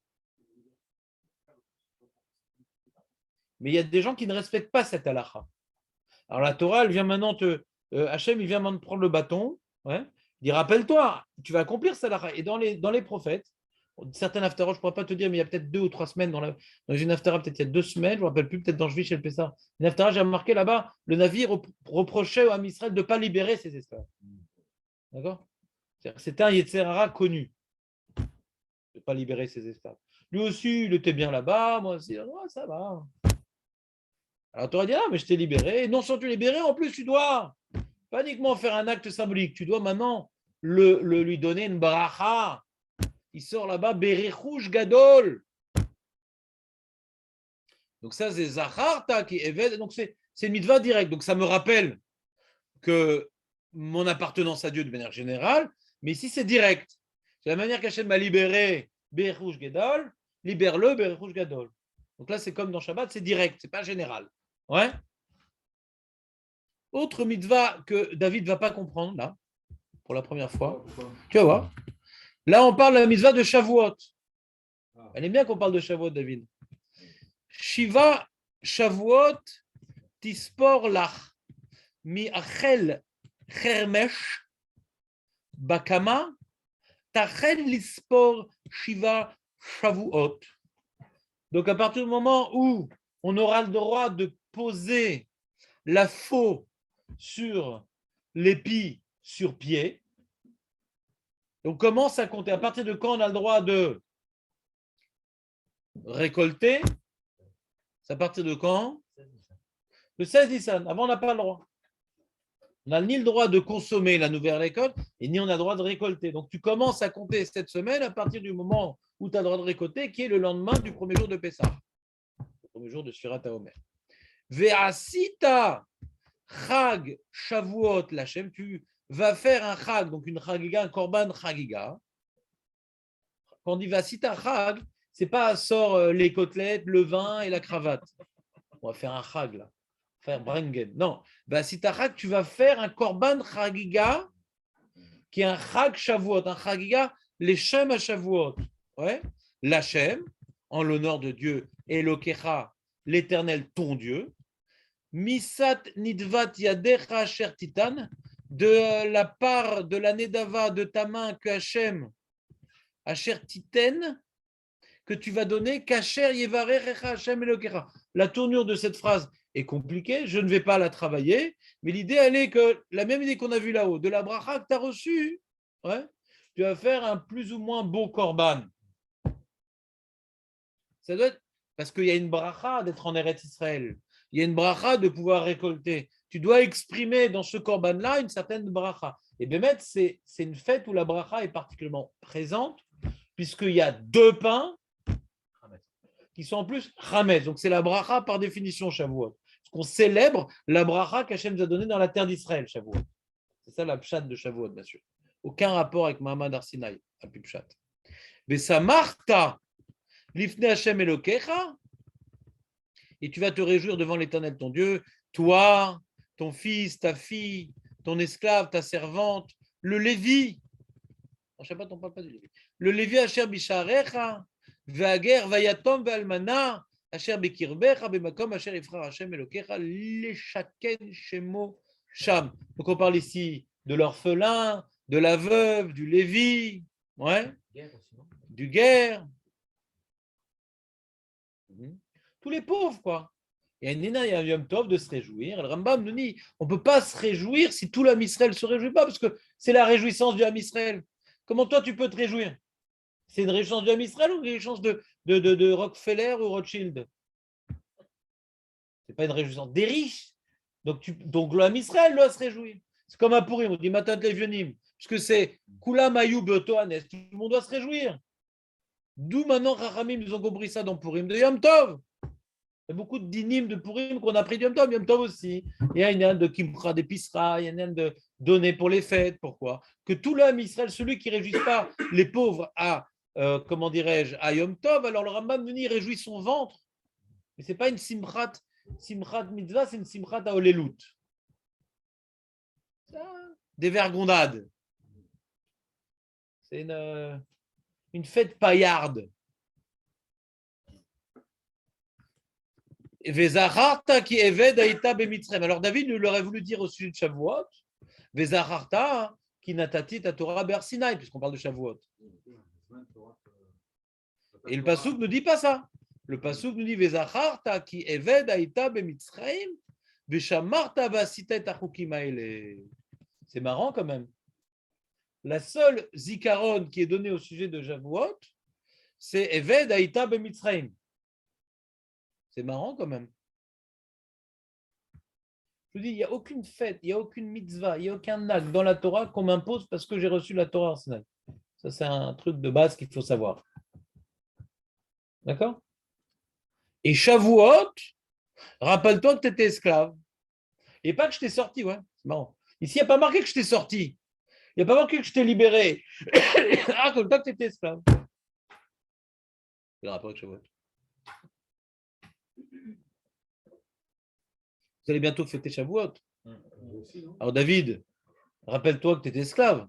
Mais il y a des gens qui ne respectent pas cette halakha. Alors la Torah, elle vient maintenant Hachem, il vient maintenant prendre le bâton. Ouais, il dit, rappelle-toi, tu vas accomplir cette halakha. Et dans les prophètes, Certains haftarot, je ne pourrais pas te dire, mais il y a peut-être 2 ou 3 semaines, dans une haftara, peut-être il y a 2 semaines, je ne me rappelle plus, peut-être dans Jvish et le Pessah. Une haftara, j'ai remarqué là-bas, le navire reprochait à Israël de ne pas libérer ses esclaves. D'accord? C'était un Yetzer Hara connu, de ne pas libérer ses esclaves. Lui aussi, il était bien là-bas, moi aussi, ouais, ça va. Alors tu aurais dit, ah, mais je t'ai libéré. Et non seulement tu es libéré, en plus, tu dois pas uniquement faire un acte symbolique, tu dois maintenant lui donner une baracha. Il sort là-bas, Berichouj Gadol. Donc ça, c'est Zacharta qui est. Donc c'est une mitzvah directe. Donc ça me rappelle que mon appartenance à Dieu de manière générale, mais ici c'est direct. C'est la manière qu'Hachem m'a libéré, Berichouj Gadol, libère-le, Berichouj Gadol. Donc là, c'est comme dans Shabbat, c'est direct, c'est pas général. Ouais. Autre mitzvah que David ne va pas comprendre, là, pour la première fois. Tu vas voir. Là, on parle de la mitzvah de Shavuot. Elle aime bien qu'on parle de Shavuot, David. Shiva Shavuot Tispor Lach Mi Achel Chermesh Bakama Tachel Lispor Shiva Shavuot. Donc, à partir du moment où on aura le droit de poser la faux sur l'épi sur pied, on commence à compter. À partir de quand on a le droit de récolter? C'est à partir de quand? Le 16 Nissan. Avant, on n'a pas le droit. On n'a ni le droit de consommer la nouvelle récolte, et ni on a le droit de récolter. Donc, tu commences à compter cette semaine à partir du moment où tu as le droit de récolter, qui est le lendemain du premier jour de Pessah, le premier jour de Sfirat HaOmer. Ve'asita Chag Shavuot Lachem, tu vas faire un Chag, donc une Chagiga, un Korban Chagiga. Quand on dit Ve'asita Chag, c'est pas sort les côtelettes, le vin et la cravate. On va faire un Chag là, faire Brengen. Non, Ve'asita Chag, tu vas faire un Korban Chagiga qui est un Chag Shavuot, un Chagiga, les Shem à Shavuot. Ouais, Lachem, en l'honneur de Dieu, Elokecha, l'éternel ton Dieu. Misat nidvat yadecha asher titan, de la part de la nedava de ta main que Hachem asher titen, que tu vas donner, kasher yevarecha Hachem elokecha. La tournure de cette phrase est compliquée, je ne vais pas la travailler, mais l'idée elle est que la même idée qu'on a vue là-haut, de la bracha que tu as reçue, ouais, tu vas faire un plus ou moins beau korban. Ça doit être parce qu'il y a une bracha d'être en Eretz Israël. Il y a une bracha de pouvoir récolter. Tu dois exprimer dans ce korban-là une certaine bracha. Et Bémet, c'est une fête où la bracha est particulièrement présente, puisqu'il y a 2 pains qui sont en plus chametz. Donc c'est la bracha par définition, Shavuot. Parce qu'on célèbre la bracha qu'Hachem nous a donnée dans la terre d'Israël, Shavuot. C'est ça la pshat de Shavuot, bien sûr. Aucun rapport avec Mahamad Arsinaï, à plus pshat. Mais ça marta l'ifne Hachem Elokecha, et tu vas te réjouir devant l'Éternel ton Dieu, toi, ton fils, ta fille, ton esclave, ta servante, le Lévi. En Shabbat, on ne parle pas du Lévi. Le Lévi asher bisharecha, ve'ager vayatom ve'almana, asher bekirbecha, bemakom asher ifrar Hashem elokecha, leshaken shemo sham. Donc on parle ici de l'orphelin, de la veuve, du Lévi, ouais, du guerre. Tous les pauvres, quoi. Il y a une Nina et un Yom Tov de se réjouir. Le Rambam nous dit on ne peut pas se réjouir si tout l'Am Israël ne se réjouit pas, parce que c'est la réjouissance du Am Israël. Comment toi tu peux te réjouir? C'est une réjouissance du Am Israël ou une réjouissance de Rockefeller ou Rothschild? Ce n'est pas une réjouissance des riches. Donc l'Am Israël doit se réjouir. C'est comme à Purim, on dit Matat Levionim, puisque c'est Kulam Ayub Tohanes, tout le monde doit se réjouir. D'où maintenant Chachamim nous ont compris ça dans Purim de Yom Tov. Il y a beaucoup de dinim de Purim qu'on a pris de Yom Tov aussi. Il y a une âne de Kimcha d'Episra, il y a une âne de donner pour les fêtes. Pourquoi? Que tout l'homme Israël, celui qui ne réjouit pas les pauvres à, comment dirais-je, à Yom Tov, alors le Rambam nous dit il réjouit son ventre. Mais ce n'est pas une simchat mitzvah, c'est une simchat à Olelut. Des vergondades. C'est une fête paillarde. Alors David lui aurait voulu dire au sujet de Shavuot, Vezacharta qui natati ta Torah be'Ar Sinaï, puisqu'on parle de Shavuot. Et le Passouk ne dit pas ça. Le Passouk nous dit Vezacharta ki eved aïta bemitzraim veshamarta vasita et achukim haele. C'est marrant quand même. La seule zikaron qui est donnée au sujet de Shavuot, c'est eved aïta bemitzraim. C'est marrant quand même. Je vous dis, il n'y a aucune fête, il n'y a aucune mitzvah, il n'y a aucun acte dans la Torah qu'on m'impose parce que j'ai reçu la Torah Sinai. Ça, c'est un truc de base qu'il faut savoir. D'accord? Et Shavuot, rappelle-toi que tu étais esclave. Et pas que je t'ai sorti, ouais, c'est marrant. Ici, il n'y a pas marqué que je t'ai sorti. Il n'y a pas marqué que je t'ai libéré. Rappelle-toi que tu étais esclave. C'est le rapport avec Shavuot. Vous allez bientôt fêter Shavuot. Alors David, rappelle-toi que tu étais esclave.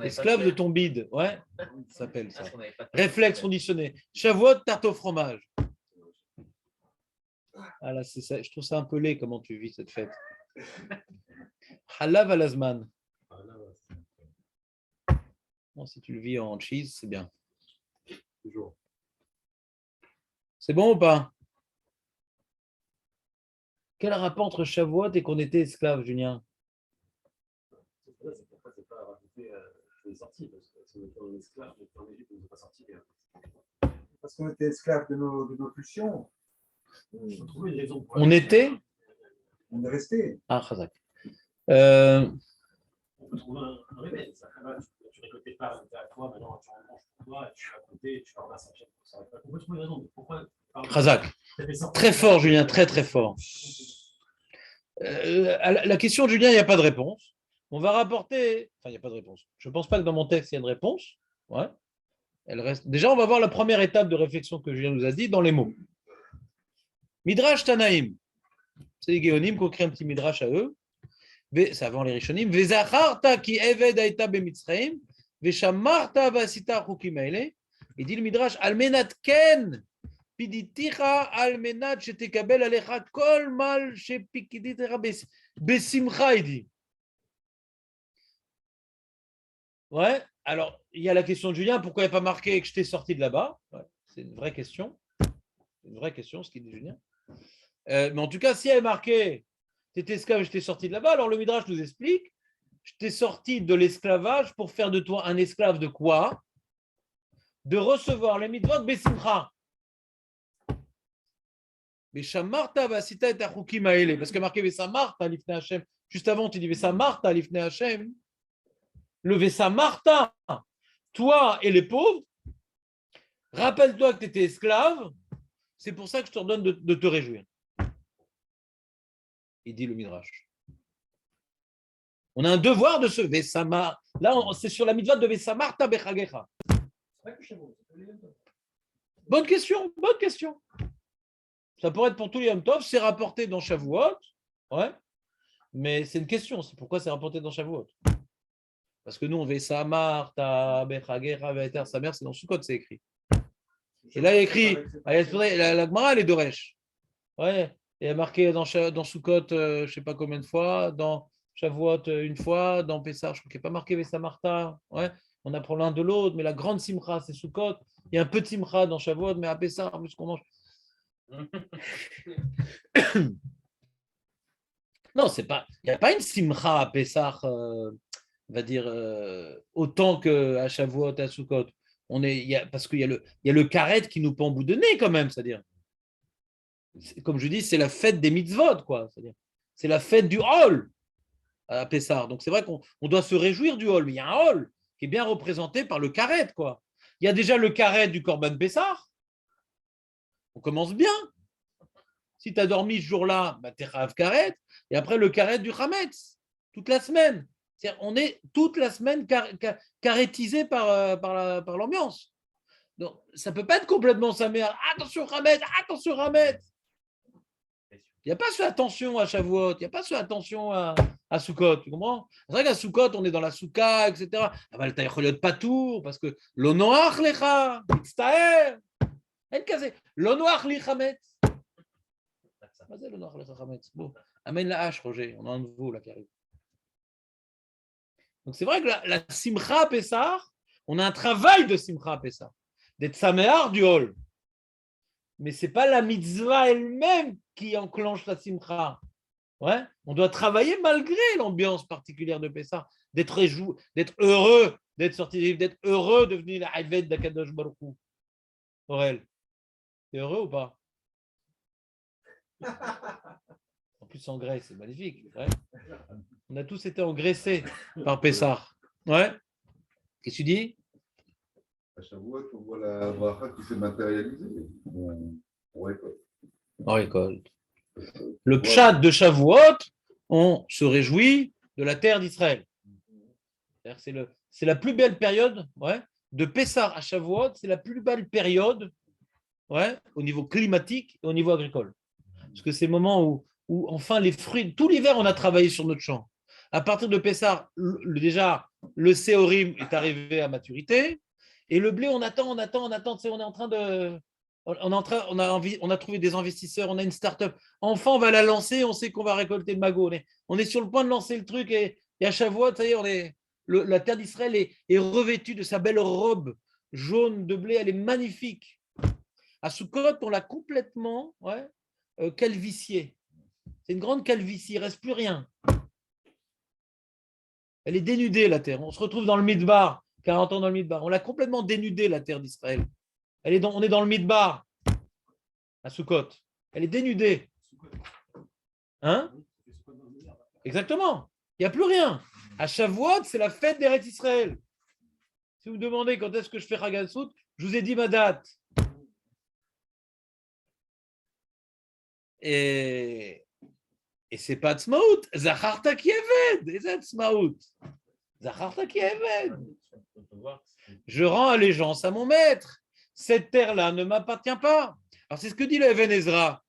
Esclave de ton bide. Ouais, ça s'appelle ça. Réflexe conditionné. Shavuot, tarte au fromage. Ah là, c'est ça. Je trouve ça un peu laid comment tu vis cette fête. Halav alazman. Bon, si tu le vis en cheese, c'est bien. Toujours. C'est bon ou pas? Quel rapport entre Shavuot et qu'on était esclave, Julien? Parce qu'on était esclaves de nos pulsions. On était? On est resté. Ah, Chazak. On peut trouver un remède. Tu récoltais pas à toi, maintenant tu en manges pour toi, tu vas compter, tu vas remercier Hachem pour ça. On peut trouver une raison. Pourquoi? Chazak. Très fort, Julien, très très fort. À la question de Julien, il n'y a pas de réponse. On va rapporter. Enfin, il n'y a pas de réponse. Je ne pense pas que dans mon texte, il y a une réponse. Ouais. Elle reste... Déjà, on va voir la première étape de réflexion que Julien nous a dit dans les mots. Midrash Tanaïm. C'est les Géonim qui ont créé un petit Midrash à eux. C'est avant les Rishonim. Vezacharta ki eved aïta bemitzraim, veshamarta vasita chukim haele. Il dit le Midrash, almenat ken, piditicha almenat shetekabel alecha kol mal shepikiditera besimcha, il dit. Ouais, alors, il y a la question de Julien, pourquoi il n'y a pas marqué que je t'ai sorti de là-bas? Ouais, c'est une vraie question. C'est une vraie question, ce qu'il dit Julien. Mais en tout cas, si elle est marquée, tu étais esclave, je t'ai sorti de là-bas, alors le Midrash nous explique, je t'ai sorti de l'esclavage pour faire de toi un esclave de quoi? De recevoir les mitzvot besimcha. Beshamarta vasita et achukim haele. Parce que marqué Vesamarta lifnei Hashem. Juste avant, tu dis Vesamarta lifnei Hashem. Le Vesamarta, toi et les pauvres, rappelle-toi que tu étais esclave, c'est pour ça que je te redonne de te réjouir. Il dit le Midrash. On a un devoir de ce Vesamar. Là, c'est sur la mitzvah de Vesamarta bechagecha. Bonne question, bonne question. Ça pourrait être pour tous les Yom Tov, c'est rapporté dans Shavuot, ouais, mais c'est une question, c'est pourquoi c'est rapporté dans Shavuot. Parce que nous, on Vesamarta bechagecha ve'eter sa mère, c'est dans Sukkot, c'est écrit. Et là, il y a écrit, la Gemara, elle est d'Oresh. Ouais, il y a marqué dans Sukkot, je ne sais pas combien de fois, dans Shavuot une fois, dans Pessah, je crois qu'il n'y a pas marqué Vesamarta. Ouais, on apprend l'un de l'autre, mais la grande simcha, c'est Sukkot. Il y a un petit simcha dans Shavuot, mais à Pessah, plus qu'on mange. Non, c'est pas. Il n'y a pas une simcha à Pessah, on va dire, autant qu'à Shavuot et à Sukkot. Parce qu'il y a le karet qui nous pend au bout de nez, quand même, c'est-à-dire. Comme je dis, c'est la fête des mitzvot, quoi. C'est-à-dire, c'est la fête du hall à Pessah. Donc c'est vrai qu'on doit se réjouir du hall, mais il y a un hall qui est bien représenté par le karet, quoi. Il y a déjà le karet du Korban Pessah. On commence bien. Si tu as dormi ce jour-là, bah, tu es Rav Karet. Et après, le karet du Hametz, toute la semaine. C'est-à-dire, on est toute la semaine karétisé par l'ambiance. Donc, ça ne peut pas être complètement sa mère. Attention, Hametz, attention, Hametz. Il n'y a pas ce attention à Shavuot, il n'y a pas ce attention à Sukkot, tu comprends? C'est vrai qu'à Sukkot, on est dans la souka, etc. אבל אתה יכול להיות פטור, parce que לא נוח לך, מצטער, אין כזה, לא נוח לי חמץ. מה זה לא נוח לך חמץ? בוא, amène la hache, Roger, on a un de vous là qui arrive. Donc c'est vrai que la Simcha Pessah, on a un travail de Simcha Pessah, d'être Saméar du Hol. Mais ce n'est pas la mitzvah elle-même qui enclenche la Simcha. Ouais, on doit travailler malgré l'ambiance particulière de Pessah, d'être heureux, d'être sorti d'Égypte, d'être heureux de devenir la Hayvet d'Akadosh Baruch Hu. Aurel, t'es heureux ou pas? En plus, en Grèce, c'est magnifique. Ouais. On a tous été engraissés par Pessah. Ouais. Qu'est-ce que tu dis? À Shavuot, on voit la bracha qui s'est matérialisée. On récolte. On récolte. Le pshat de Shavuot, on se réjouit de la terre d'Israël. C'est la plus belle période, ouais, de Pessah à Shavuot, c'est la plus belle période, ouais, au niveau climatique et au niveau agricole. Parce que c'est le moment où enfin les fruits, tout l'hiver on a travaillé sur notre champ. À partir de Pessah, déjà le séorim est arrivé à maturité et le blé on attend, on est en train de... On a trouvé des investisseurs, on a une start-up. Enfin, on va la lancer, on sait qu'on va récolter le magot. On est sur le point de lancer le truc et à Shavuot, ça y est, la terre d'Israël est revêtue de sa belle robe jaune de blé, elle est magnifique. À Sukkot, on l'a complètement calviciée. C'est une grande calvitie, il ne reste plus rien. Elle est dénudée, la terre. On se retrouve dans le Midbar, 40 ans dans le Midbar. On l'a complètement dénudée, la terre d'Israël. On est dans le Midbar, à Sukkot. Elle est dénudée. Hein? Exactement. Il n'y a plus rien. À Shavuot, c'est la fête d'Eretz Israël. Si vous me demandez quand est-ce que je fais Chagassout, je vous ai dit ma date. Et c'est pas Tzmaout. Zacharta ki eved. Et c'est Tzmaout. Zacharta ki eved. Je rends allégeance à mon maître. Cette terre-là ne m'appartient pas. Alors c'est ce que dit le Even Ezra.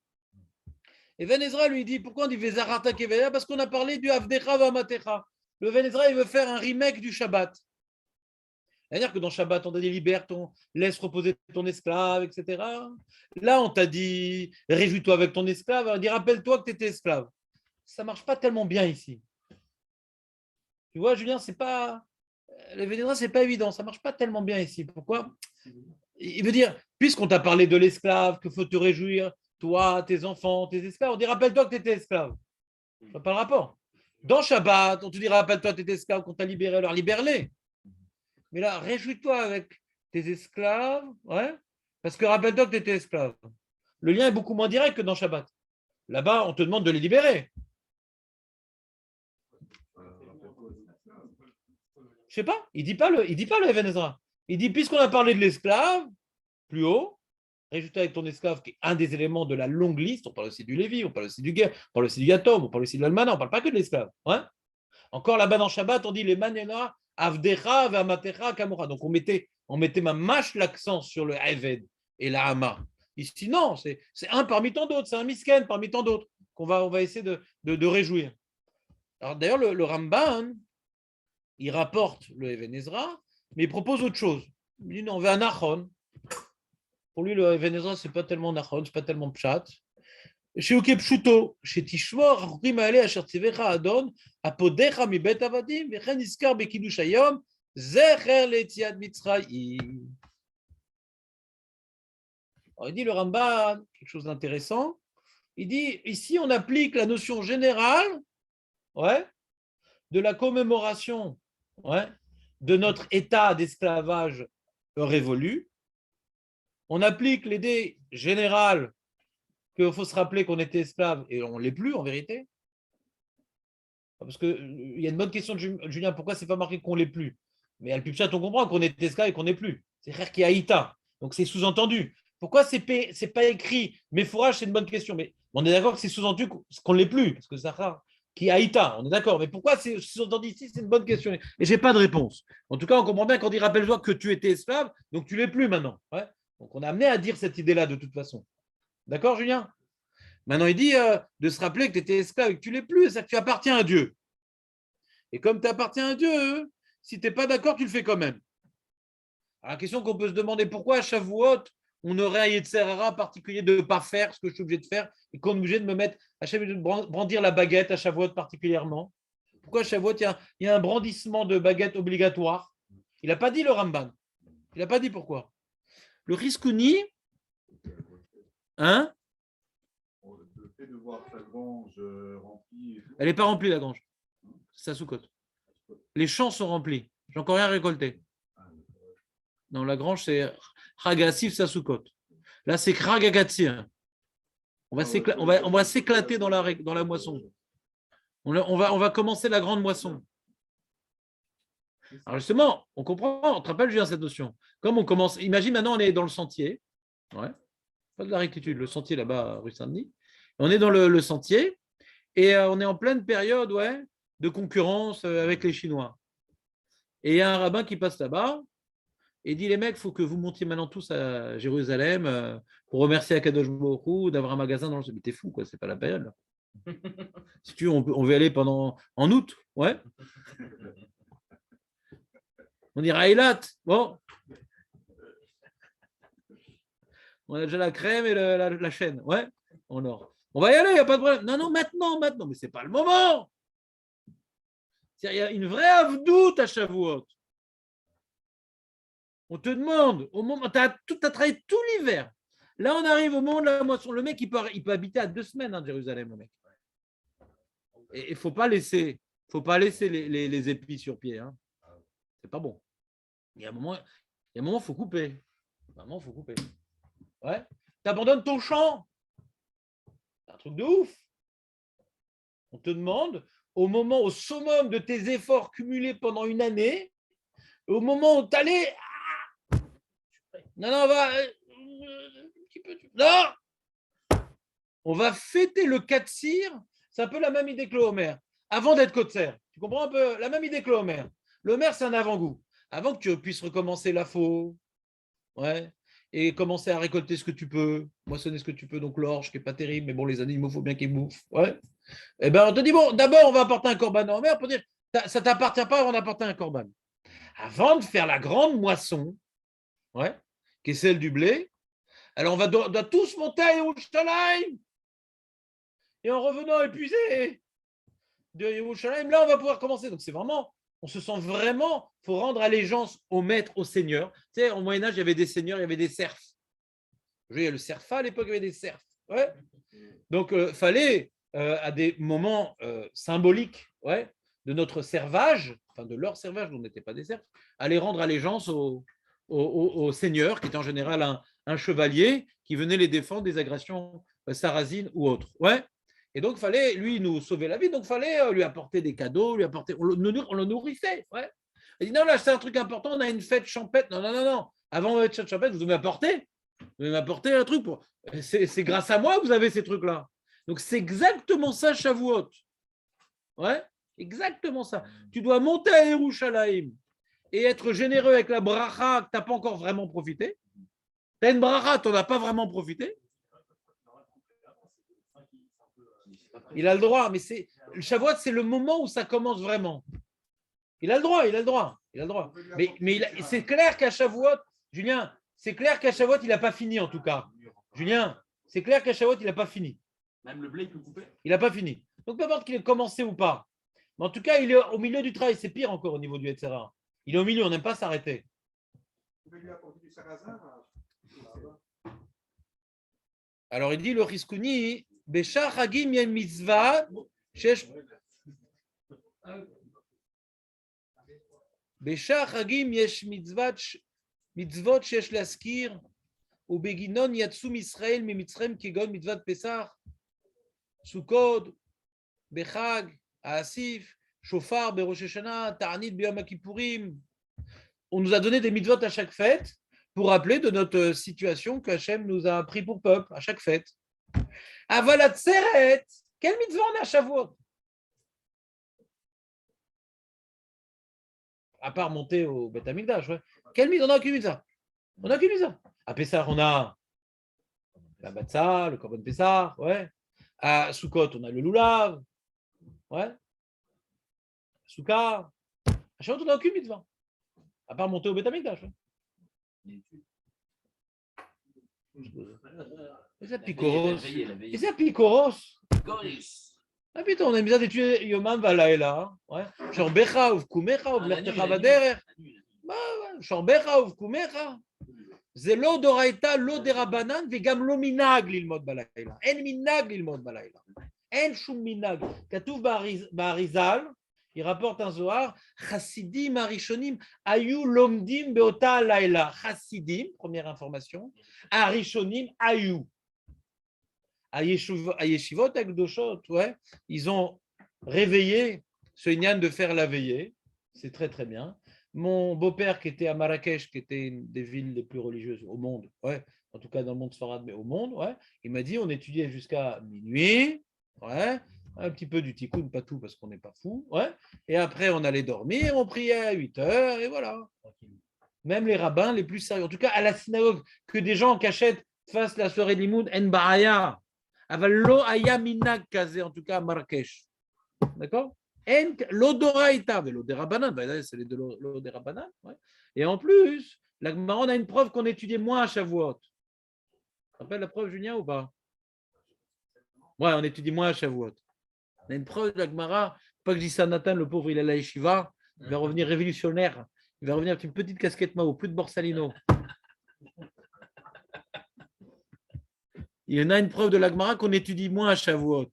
Even Ezra lui dit, pourquoi on dit Vezarata Keveda? Parce qu'on a parlé du Avdecha Vamatecha. Le Even Ezra, il veut faire un remake du Shabbat. C'est-à-dire que dans Shabbat, on t'a dit libère laisse reposer ton esclave, etc. Là, on t'a dit réjouis-toi avec ton esclave. On dit rappelle-toi que tu étais esclave. Ça ne marche pas tellement bien ici. Tu vois, Julien, c'est pas. Le Even Ezra, c'est pas évident. Ça ne marche pas tellement bien ici. Pourquoi? Il veut dire, puisqu'on t'a parlé de l'esclave, qu'il faut te réjouir, toi, tes enfants, tes esclaves, on dit rappelle-toi que tu étais esclave. Ça n'a pas le rapport. Dans Shabbat, on te dit rappelle-toi que tu étais esclave, qu'on t'a libéré, alors libère-les. Mais là, réjouis-toi avec tes esclaves, ouais, parce que rappelle-toi que tu étais esclave. Le lien est beaucoup moins direct que dans Shabbat. Là-bas, on te demande de les libérer. Je sais pas, il dit pas le Even Ezra. Il dit, puisqu'on a parlé de l'esclave, plus haut, réjouis-toi avec ton esclave, qui est un des éléments de la longue liste. On parle aussi du Lévi, on parle aussi du guerre, on parle aussi du Yatom, on parle aussi de l'Almana, on ne parle pas que de l'esclave. Ouais. Encore là-bas dans Shabbat, on dit les Manena, Avdecha, Vamatecha, Kamora. Donc on mettait ma mâche l'accent sur le Eved et la Hama. Ici, non, c'est un parmi tant d'autres, c'est un misken parmi tant d'autres qu'on va essayer de réjouir. Alors d'ailleurs, le Ramban, il rapporte le Even Ezra, mais il propose autre chose. Il dit non, on veut un Achon. Pour lui, le Even Ezra, ce n'est pas tellement Nachon, ce n'est pas tellement Pshat. Chez Ukepshuto, chez Tishmor, Achrim Ale, Asher Tzivecha Adon, Apodecha mi Bet Avadim, Vechen Iskar Bekidush Hayom, Zecher Letziat Mitzrayim. Il dit le Ramban, quelque chose d'intéressant. Il dit ici, on applique la notion générale de la commémoration de notre état d'esclavage révolu. On applique l'idée générale qu'il faut se rappeler qu'on était esclave et on ne l'est plus en vérité. Parce qu'il y a une bonne question de Julien, pourquoi ce n'est pas marqué qu'on ne l'est plus? Mais à l'Pipchat, on comprend qu'on est esclave et qu'on n'est plus. C'est frère qui haïta. Donc c'est sous-entendu. Pourquoi ce n'est pas écrit? Mais fourrage, c'est une bonne question. Mais on est d'accord que c'est sous-entendu qu'on ne l'est plus. Parce que Zahar qui haïta, on est d'accord. Mais pourquoi c'est sous-entendu ici? C'est une bonne question. Et je n'ai pas de réponse. En tout cas, on comprend bien quand il rappelle-toi que tu étais esclave, donc tu ne l'es plus maintenant. Ouais. Donc, on a amené à dire cette idée-là de toute façon. D'accord, Julien? Maintenant, il dit de se rappeler que tu étais esclave et que tu ne l'es plus, c'est que tu appartiens à Dieu. Et comme tu appartiens à Dieu, si tu n'es pas d'accord, tu le fais quand même. Alors, la question qu'on peut se demander, pourquoi à Shavuot, on aurait un Yetzerara particulier de ne pas faire ce que je suis obligé de faire et qu'on est obligé de me mettre à Shavuot, de brandir la baguette à Shavuot particulièrement? Pourquoi Shavuot, il y a un brandissement de baguette obligatoire? Il n'a pas dit le Ramban. Il n'a pas dit pourquoi. Le Riskouni, hein? Le fait de voir sa grange remplie. Et tout. Elle n'est pas remplie, la grange. C'est sa Soukot. Les champs sont remplis. J'ai encore rien récolté. Non, la grange, c'est Chagassif Sasukot. Là, c'est Kragagatsir. On va s'éclater dans la moisson. On va commencer la grande moisson. Alors justement, on comprend, on te rappelle, Julien, cette notion. Comme on commence, imagine maintenant, on est dans le sentier. Ouais. Pas de la rectitude, le sentier là-bas, rue Saint-Denis. On est dans le sentier et on est en pleine période de concurrence avec les Chinois. Et il y a un rabbin qui passe là-bas et dit, les mecs, il faut que vous montiez maintenant tous à Jérusalem pour remercier Akadosh Baruch Hu d'avoir un magasin dans le... Mais t'es fou, quoi, c'est pas la période. Là. Si tu veux, on veut aller en août, ouais. On ira à Eilat, bon. On a déjà la crème et la chaîne, ouais, en or. On va y aller, il n'y a pas de problème. Non, maintenant, mais ce n'est pas le moment. Il y a une vraie avdoute à Shavuot. On te demande, au moment, tu as travaillé tout l'hiver. Là, on arrive au moment de la moisson. Le mec, il peut habiter à 2 semaines à Jérusalem, le mec. Et il ne faut pas laisser les épis sur pied. Hein. C'est pas bon. Il y a un moment, il faut couper. Ouais. Tu abandonnes ton champ. C'est un truc de ouf. On te demande, au summum de tes efforts cumulés pendant une année, au moment où tu allais. Non, va. Non. On va fêter le Katsir. C'est un peu la même idée que le Homer. Avant d'être Kotser. Tu comprends un peu la même idée que le Homer. Le Homer, c'est un avant-goût. Avant que tu puisses recommencer la faux. Ouais. Et commencer à récolter ce que tu peux, moissonner ce que tu peux, donc l'orge qui n'est pas terrible, mais bon, les animaux, il faut bien qu'ils bouffent. Ouais. Eh bien, on te dit, bon, d'abord, on va apporter un corban en mer pour dire, ça ne t'appartient pas avant d'apporter un corban. Avant de faire la grande moisson, ouais, qui est celle du blé, alors on doit tous monter à Yerushalayim. Et en revenant épuisé de Yerushalayim, là, on va pouvoir commencer. Donc, c'est vraiment, on se sent vraiment, il faut rendre allégeance au maître, au seigneur. Tu sais, au Moyen-Âge, il y avait des seigneurs, il y avait des serfs. Il y a le serfat à l'époque, il y avait des serfs. Ouais. Donc, il fallait, à des moments symboliques de notre servage, enfin de leur servage, dont on n'était pas des serfs, aller rendre allégeance au seigneur, qui était en général un chevalier, qui venait les défendre des agressions sarrasines ou autres. Ouais. Et donc, il fallait, lui, nous sauver la vie. Donc, il fallait lui apporter des cadeaux, on le nourrissait. Ouais. Il dit, non, là, c'est un truc important, on a une fête champêtre. Non. Avant la fête champêtre, vous devez m'apporter. Vous devez m'apporter un truc. C'est grâce à moi que vous avez ces trucs-là. Donc, c'est exactement ça, Shavuot. Ouais, exactement ça. Tu dois monter à Yerushalayim et être généreux avec la bracha que tu n'as pas encore vraiment profité. Tu as une bracha, tu n'en as pas vraiment profité. Il a le droit, mais le Shavuot, c'est le moment où ça commence vraiment. Il a le droit. Mais c'est clair qu'à Shavuot, Julien, c'est clair qu'à Shavuot, il n'a pas fini en tout cas. Julien, c'est clair qu'à Shavuot, il n'a pas fini. Même le blé, il peut couper. Il n'a pas fini. Donc, peu importe qu'il ait commencé ou pas. Mais en tout cas, il est au milieu du travail. C'est pire encore au niveau du etc. Il est au milieu, on n'aime pas s'arrêter. Vous pouvez lui apporter du sarrasin. Alors, il dit le Riskouni, Béchar Hagim Yen Mitzvah, Béchar Hagim Yesh Mitzvot Shesh Laskir, ou Beginon Yatsum Israël, Mimitzrem Kegon Mitzvat Pesach, Sukkot, Bechag, Asif, Shofar, Berosh Hashanah, Ta'anit, Beyom Kippourim. On nous a donné des mitzvot à chaque fête pour rappeler de notre situation que Hachem nous a pris pour peuple à chaque fête. Avalat Seret, quel mitzvah on a à Shavuot? À part monter au Beth Amikdash, ouais. Quel mitzvah? On n'a aucune mitzvah. À Pessah, on a la Batsa, le Korban Pessah, ouais. À Sukkot, on a le Lulav, ouais. Souka. À Shavuot, on n'a aucune mitzvah. À part monter au Beth Amikdash, ouais. Et ça, Picoros. Ah putain, on aime bien d'étudier Yomam Valaila. Ouais. Shorbecha uvkumecha uvlechtecha baderech. Shorbecha uvkumecha. זה לא דורייתא, לא דרבנן, וגם לא מנהג ללמוד בלילה. אין מנהג ללמוד בלילה. אין שום מנהג. כתוב באריזל, il rapporte un zohar, חסידים הראשונים היו לומדים באותה הלילה. חסידים, première information, הראשונים היו. הישיבות הקדושות, ouais, ils ont réveillé ce Inyan de faire la veillée. C'est très très bien. Mon beau-père qui était à Marrakech, qui était une des villes les plus religieuses au monde, ouais, en tout cas dans le monde sfarade, mais au monde, ouais, il m'a dit on étudiait jusqu'à minuit, ouais, un petit peu du tikkun, pas tout parce qu'on n'est pas fou, ouais, et après on allait dormir, on priait à 8 heures, et voilà. Même les rabbins les plus sérieux, en tout cas à la synagogue, que des gens en cachette fassent la soirée de limoud, en ba'aya, aval lo aya minag kaze, en tout cas à Marrakech, d'accord? L'odoraïta, l'odérabanan, c'est les de l'odérabanan. Ouais. Et en plus, la Gemara, on a une preuve qu'on étudiait moins à Shavuot. Tu te rappelles la preuve, Julien, ou pas? Ouais, on étudie moins à Shavuot. On a une preuve de la Gemara. Pas que je dis ça à Nathan, le pauvre, il est à la yeshiva. Il va revenir révolutionnaire. Il va revenir avec une petite casquette Mao, plus de Borsalino. Il y en a une preuve de la Gemara qu'on étudie moins à Shavuot.